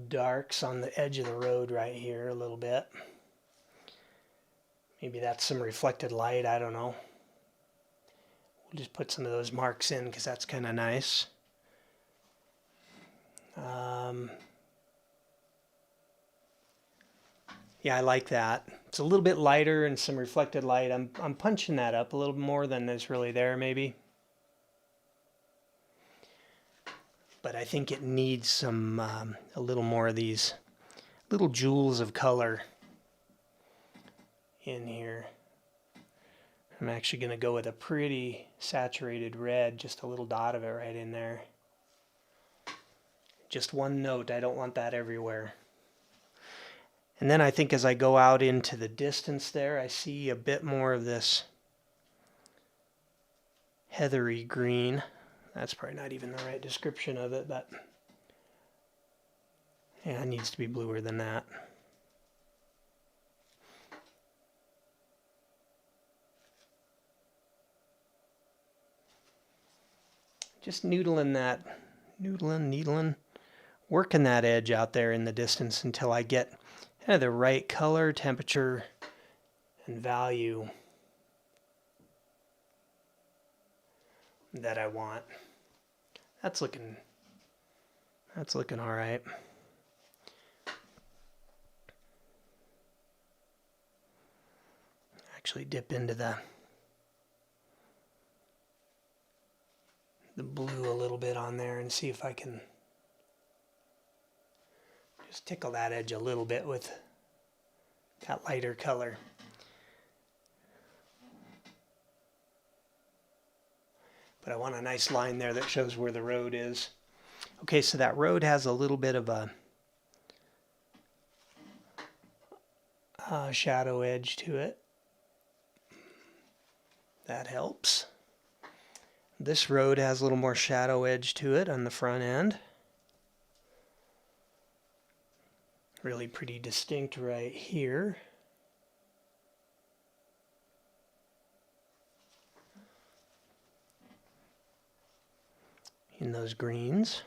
darks on the edge of the road right here a little bit. Maybe that's some reflected light, I don't know. We'll just put some of those marks in because that's kind of nice. Yeah, I like that. It's a little bit lighter and some reflected light. I'm punching that up a little more than is really there maybe. But I think it needs some a little more of these little jewels of color in here. I'm actually going to go with a pretty saturated red, just a little dot of it right in there. Just one note, I don't want that everywhere. And then I think as I go out into the distance there, I see a bit more of this heathery green. That's probably not even the right description of it, but yeah, it needs to be bluer than that. Just needling, working that edge out there in the distance until I get kind of the right color, temperature, and value that I want. That's looking all right. Actually dip into the blue a little bit on there and see if I can just tickle that edge a little bit with that lighter color. But I want a nice line there that shows where the road is. Okay, so that road has a little bit of a shadow edge to it. That helps. This road has a little more shadow edge to it on the front end. Really pretty distinct right here. In those greens.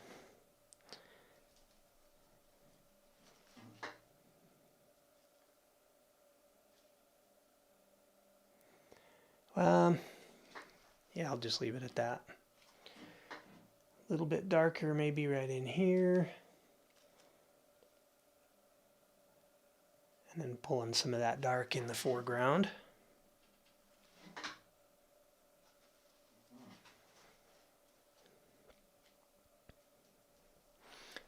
Yeah, I'll just leave it at that. A little bit darker maybe right in here. And then pulling some of that dark in the foreground.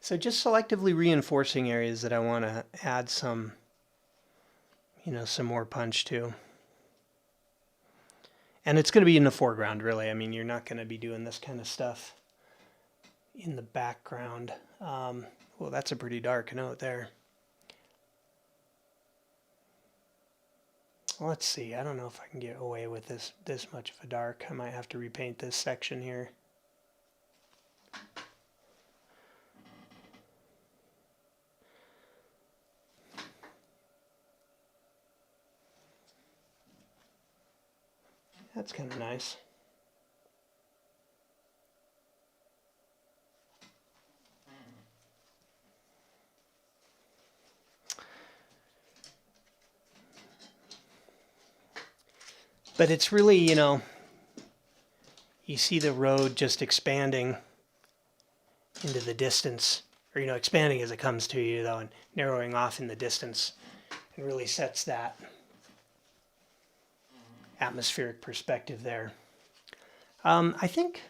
So just selectively reinforcing areas that I want to add some, some more punch to. And it's going to be in the foreground, really. I mean, you're not going to be doing this kind of stuff in the background. Well, that's a pretty dark note there. Let's see. I don't know if I can get away with this much of a dark. I might have to repaint this section here. That's kind of nice. But it's really, you see the road just expanding into the distance, or expanding as it comes to you though, and narrowing off in the distance, and really sets that atmospheric perspective there. I think,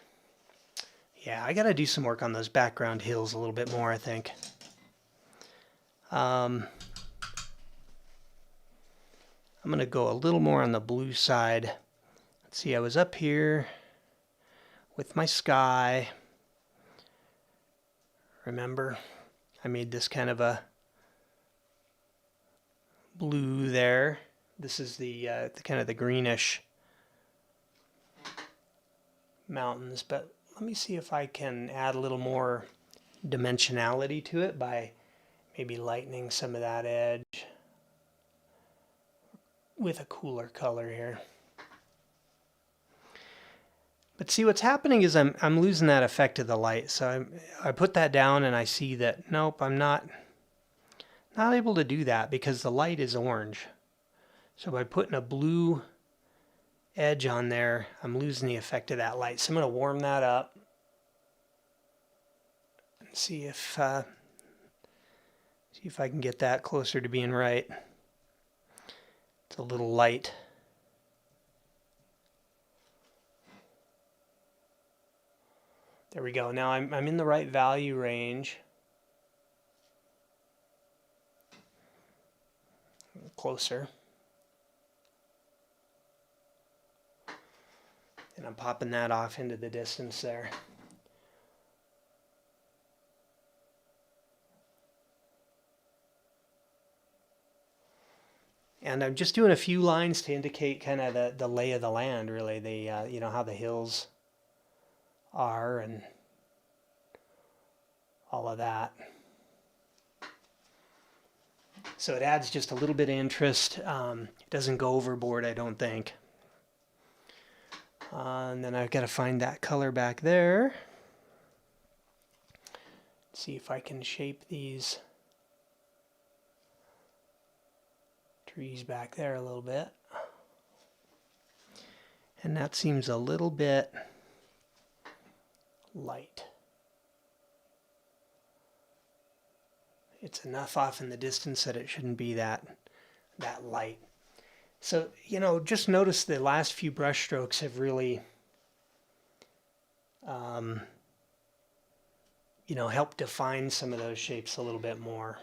yeah, I got to do some work on those background hills a little bit more, I think. I'm going to go a little more on the blue side. Let's see, I was up here with my sky. Remember, I made this kind of a blue there. This is the kind of the greenish mountains, but let me see if I can add a little more dimensionality to it by maybe lightening some of that edge with a cooler color here. But see, what's happening is I'm losing that effect of the light. So I put that down and I see that, nope, I'm not able to do that because the light is orange. So by putting a blue edge on there, I'm losing the effect of that light. So I'm going to warm that up and see if I can get that closer to being right. It's a little light. There we go. Now I'm in the right value range. Closer. And I'm popping that off into the distance there. And I'm just doing a few lines to indicate kind of the lay of the land, really. How the hills are and all of that. So it adds just a little bit of interest. It doesn't go overboard, I don't think. And then I've got to find that color back there. See if I can shape these trees back there a little bit. And that seems a little bit light. It's enough off in the distance that it shouldn't be that light. So, just notice the last few brush strokes have really helped define some of those shapes a little bit more.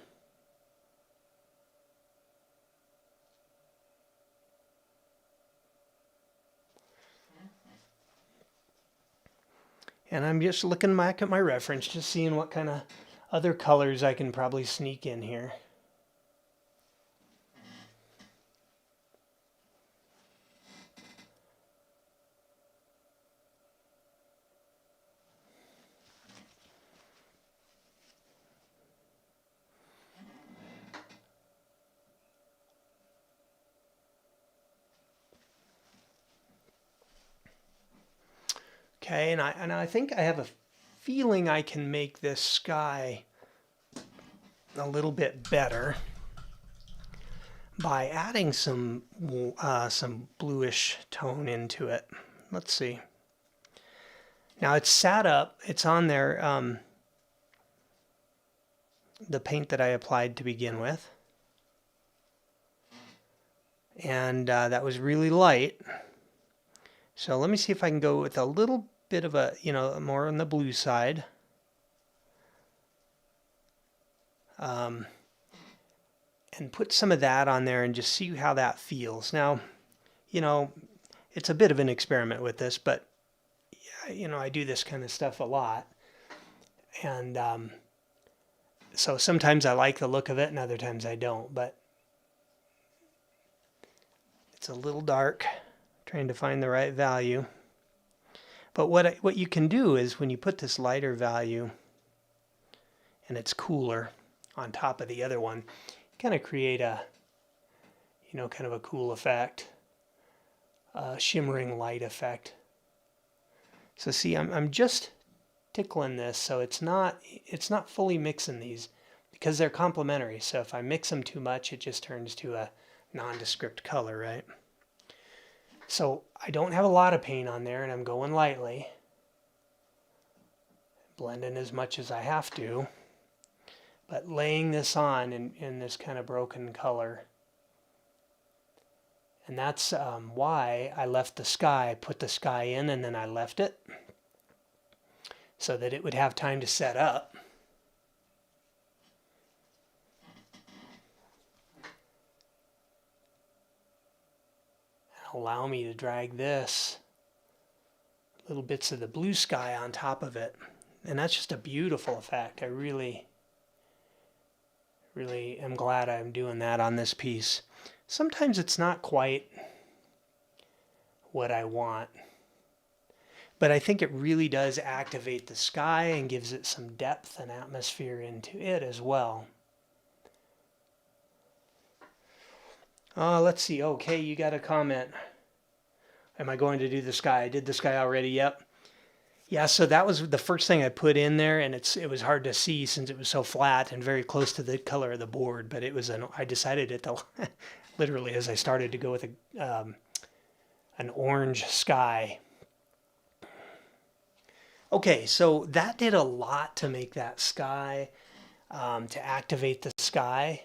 And I'm just looking back at my reference, just seeing what kind of other colors I can probably sneak in here. Okay, and I think I have a feeling I can make this sky a little bit better by adding some bluish tone into it. Let's see. Now it's sat up. It's on there. The paint that I applied to begin with, and that was really light. So let me see if I can go with a little bit of a, more on the blue side. And put some of that on there and just see how that feels. Now, it's a bit of an experiment with this, but, I do this kind of stuff a lot. And so sometimes I like the look of it and other times I don't, but it's a little dark, trying to find the right value. But what you can do is when you put this lighter value and it's cooler on top of the other one, kind of create a, kind of a cool effect, a shimmering light effect. So see, I'm just tickling this, so it's not fully mixing these because they're complementary. So if I mix them too much, it just turns to a nondescript color, right? So I don't have a lot of paint on there, and I'm going lightly. blend in as much as I have to, but laying this on in this kind of broken color. And that's why I left the sky, put the sky in, and then I left it so that it would have time to set up. And allow me to drag this, little bits of the blue sky on top of it. And that's just a beautiful effect. I really am glad I'm doing that on this piece. Sometimes it's not quite what I want, but I think it really does activate the sky and gives it some depth and atmosphere into it as well. Let's see. Okay, you got a comment. Am I going to do the sky? I did the sky already. Yep. Yeah, so that was the first thing I put in there, and it was hard to see since it was so flat and very close to the color of the board. But I decided it literally as I started to go with an orange sky. Okay, so that did a lot to make that sky, to activate the sky.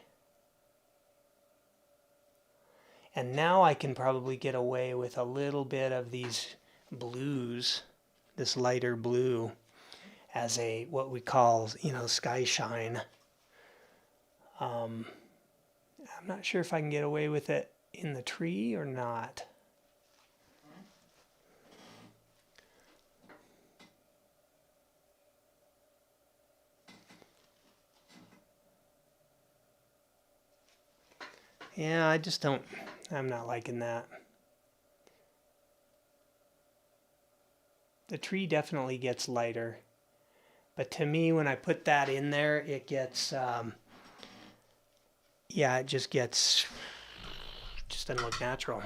And now I can probably get away with a little bit of these blues, this lighter blue, as what we call, sky shine. I'm not sure if I can get away with it in the tree or not. Yeah, I'm not liking that. The tree definitely gets lighter, but to me, when I put that in there, it gets, it just doesn't look natural.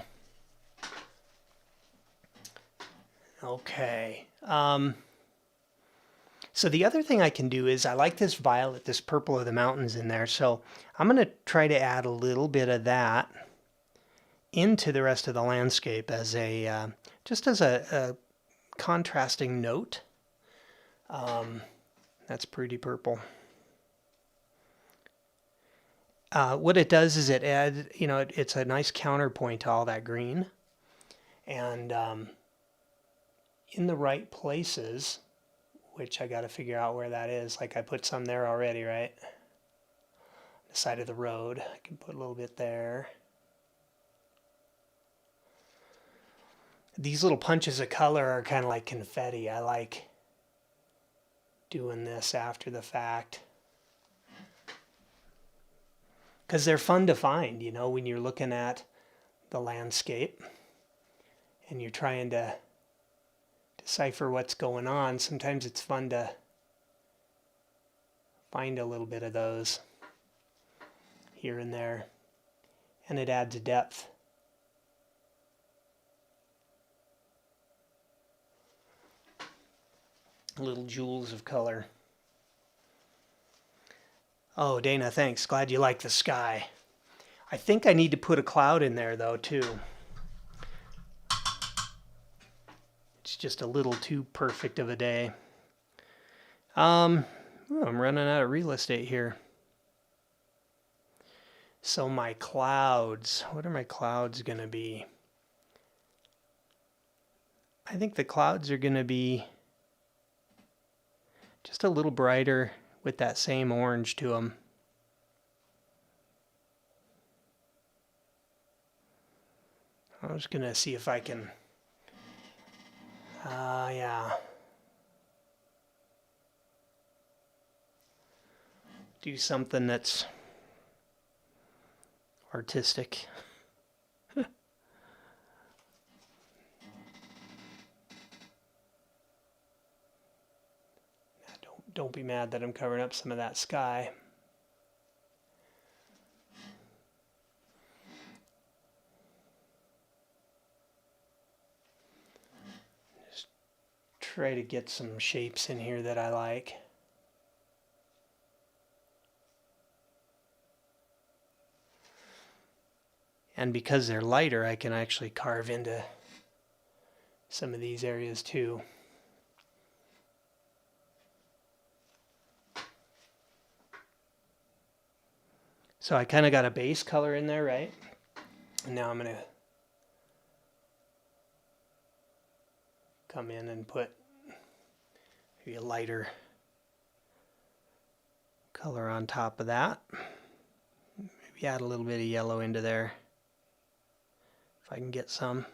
Okay. So the other thing I can do is I like this violet, this purple of the mountains in there. So I'm going to try to add a little bit of that into the rest of the landscape as just as a contrasting note. That's pretty purple. What it does is it adds, it's a nice counterpoint to all that green. And in the right places, which I got to figure out where that is. Like I put some there already, right? The side of the road. I can put a little bit there. These little punches of color are kind of like confetti. I like doing this after the fact, because they're fun to find, when you're looking at the landscape and you're trying to decipher what's going on. Sometimes it's fun to find a little bit of those here and there, and it adds depth. Little jewels of color. Oh, Dana, thanks. Glad you like the sky. I think I need to put a cloud in there, though, too. It's just a little too perfect of a day. I'm running out of real estate here. So my clouds, what are my clouds going to be? I think the clouds are going to be just a little brighter with that same orange to them. I'm just going to see if I can, do something that's artistic. Don't be mad that I'm covering up some of that sky. Just try to get some shapes in here that I like. And because they're lighter, I can actually carve into some of these areas too. So I kind of got a base color in there, right? And now I'm going to come in and put maybe a lighter color on top of that. Maybe add a little bit of yellow into there if I can get some.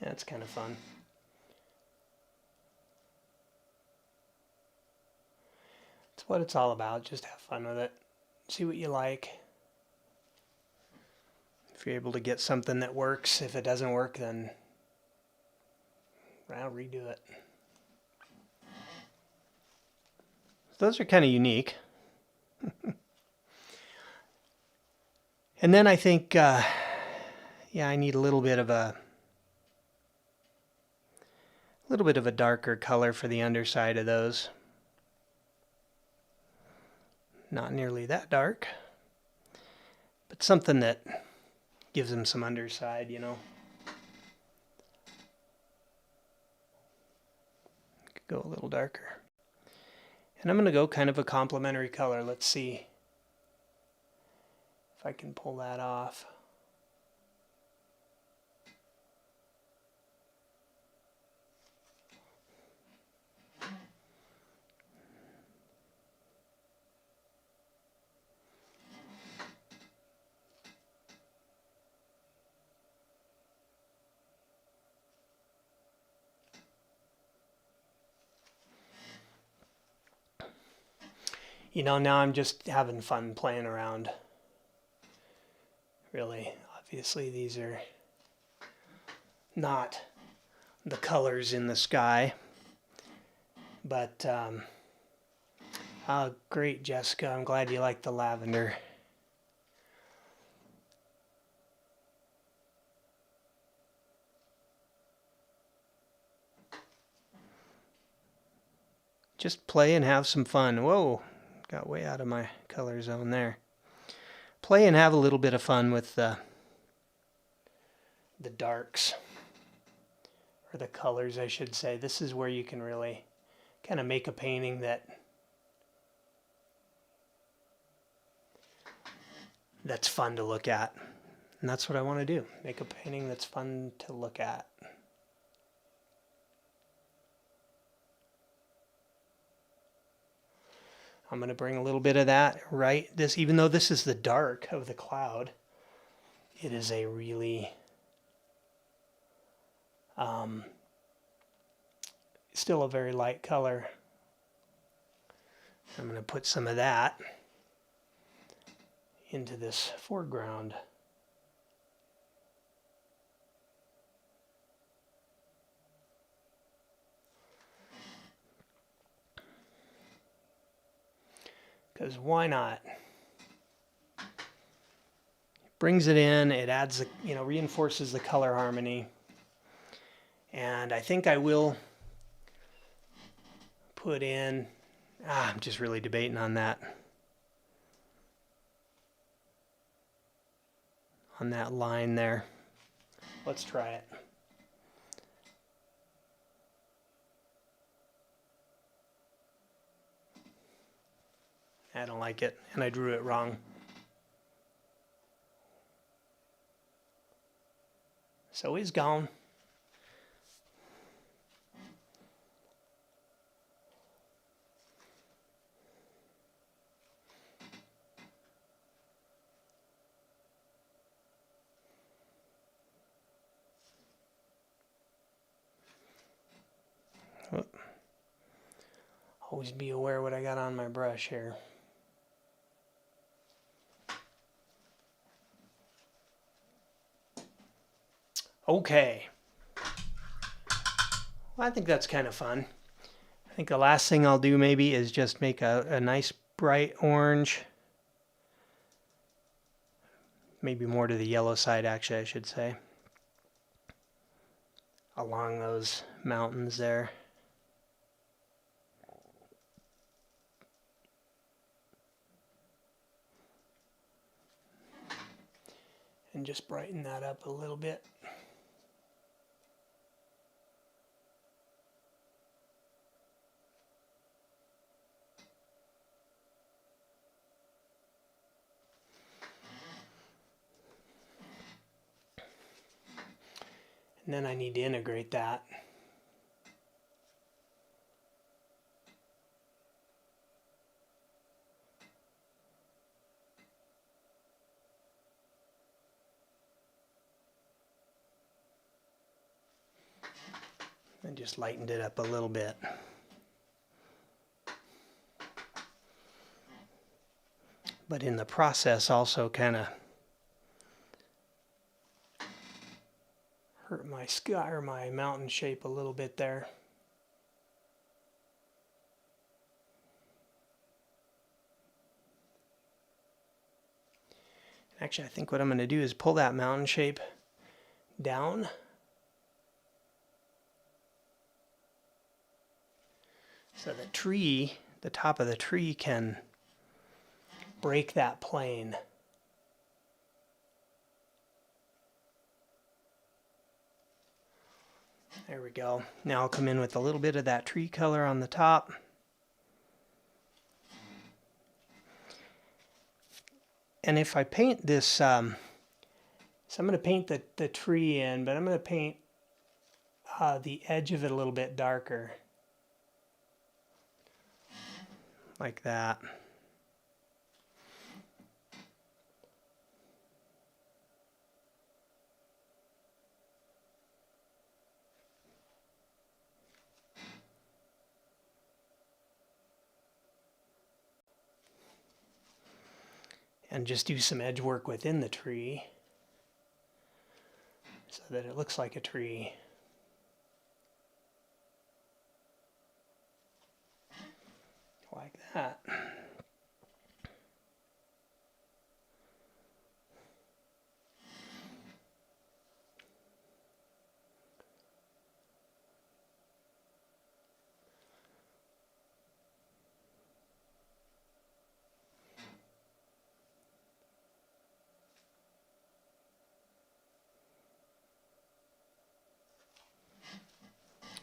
Yeah, it's kind of fun. It's what it's all about. Just have fun with it. See what you like. If you're able to get something that works, if it doesn't work, then I'll redo it. Those are kind of unique. And then I think, yeah, I need a little bit of a darker color for the underside of those. Not nearly that dark, but something that gives them some underside, you know. Could go a little darker. And I'm going to go kind of a complementary color. Let's see if I can pull that off. You know, now I'm just having fun playing around. Really, obviously these are not the colors in the sky. But, oh, great, Jessica. I'm glad you like the lavender. Just play and have some fun. Whoa, got way out of my color zone there. Play and have a little bit of fun with the darks, or the colors, I should say. This is where you can really kind of make a painting that's fun to look at. And that's what I want to do. Make a painting that's fun to look at. I'm going to bring a little bit of that right. Even though this is the dark of the cloud, it is a really still a very light color. I'm going to put some of that into this foreground. Because why not? Brings it in, it adds, reinforces the color harmony. And I think I will put in, I'm just really debating on that. On that line there. Let's try it. I don't like it, and I drew it wrong. So he's gone. Always be aware what I got on my brush here. Okay. Well, I think that's kind of fun. I think the last thing I'll do maybe is just make a nice bright orange. Maybe more to the yellow side, actually, I should say. Along those mountains there. And just brighten that up a little bit. And then I need to integrate that. I just lightened it up a little bit. But in the process also kind of hurt my sky or my mountain shape a little bit there. Actually, I think what I'm going to do is pull that mountain shape down. So the tree, the top of the tree can break that plane. There we go. Now I'll come in with a little bit of that tree color on the top. And if I paint this, so I'm going to paint the tree in, but I'm going to paint the edge of it a little bit darker. Like that. And just do some edge work within the tree so that it looks like a tree. Like that.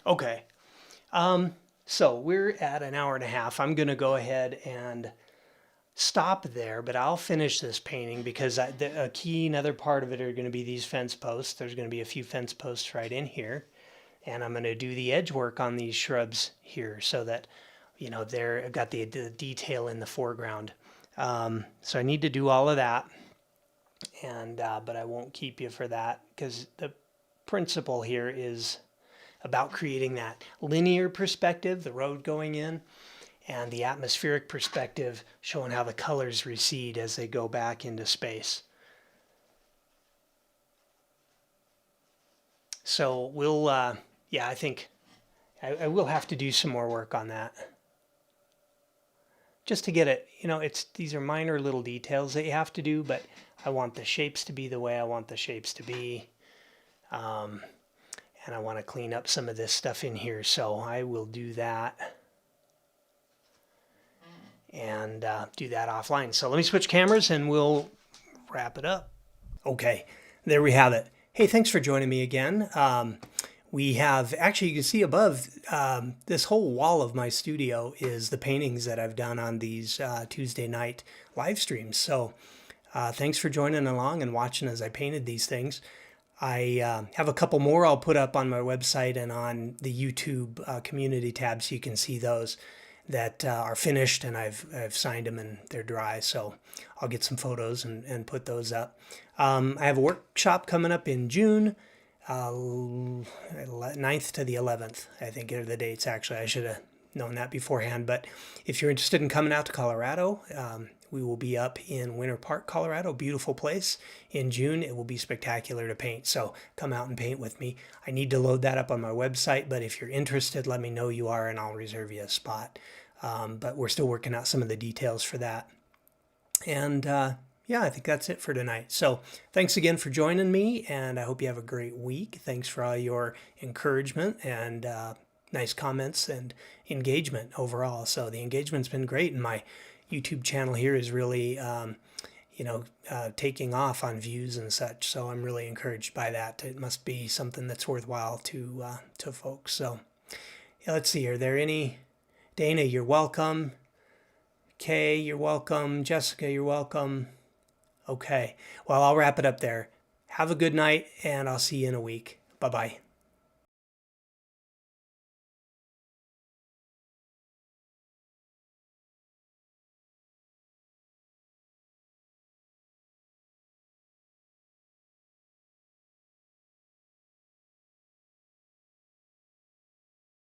Okay, so we're at an hour and a half. I'm going to go ahead and stop there, but I'll finish this painting because a key, another part of it are going to be these fence posts. There's going to be a few fence posts right in here, and I'm going to do the edge work on these shrubs here so that, you know, I've got the detail in the foreground. So I need to do all of that, and but I won't keep you for that because the principle here is about creating that linear perspective, the road going in, and the atmospheric perspective, showing how the colors recede as they go back into space. So we'll, yeah, I think I will have to do some more work on that. Just to get it, you know, these are minor little details that you have to do, but I want the shapes to be the way I want the shapes to be. And I want to clean up some of this stuff in here, so I will do that and do that offline. So let me switch cameras and we'll wrap it up. Okay, there we have it. Hey, thanks for joining me again. We have, actually you can see above, this whole wall of my studio is the paintings that I've done on these Tuesday night live streams. So thanks for joining along and watching as I painted these things. I have a couple more I'll put up on my website and on the YouTube community tab, so you can see those that are finished, and I've signed them and they're dry. So I'll get some photos and put those up. I have a workshop coming up in June, 9th to the 11th, I think are the dates. Actually, I should have known that beforehand. But if you're interested in coming out to Colorado, we will be up in Winter Park, Colorado, beautiful place. In June, it will be spectacular to paint. So come out and paint with me. I need to load that up on my website, but if you're interested, let me know you are and I'll reserve you a spot. But we're still working out some of the details for that. And yeah, I think that's it for tonight. So thanks again for joining me, and I hope you have a great week. Thanks for all your encouragement and nice comments and engagement overall. So the engagement's been great, and my YouTube channel here is really, taking off on views and such. So I'm really encouraged by that. It must be something that's worthwhile to folks. So yeah, let's see. Are there any? Dana, you're welcome. Kay, you're welcome. Jessica, you're welcome. Okay. Well, I'll wrap it up there. Have a good night, and I'll see you in a week. Bye-bye.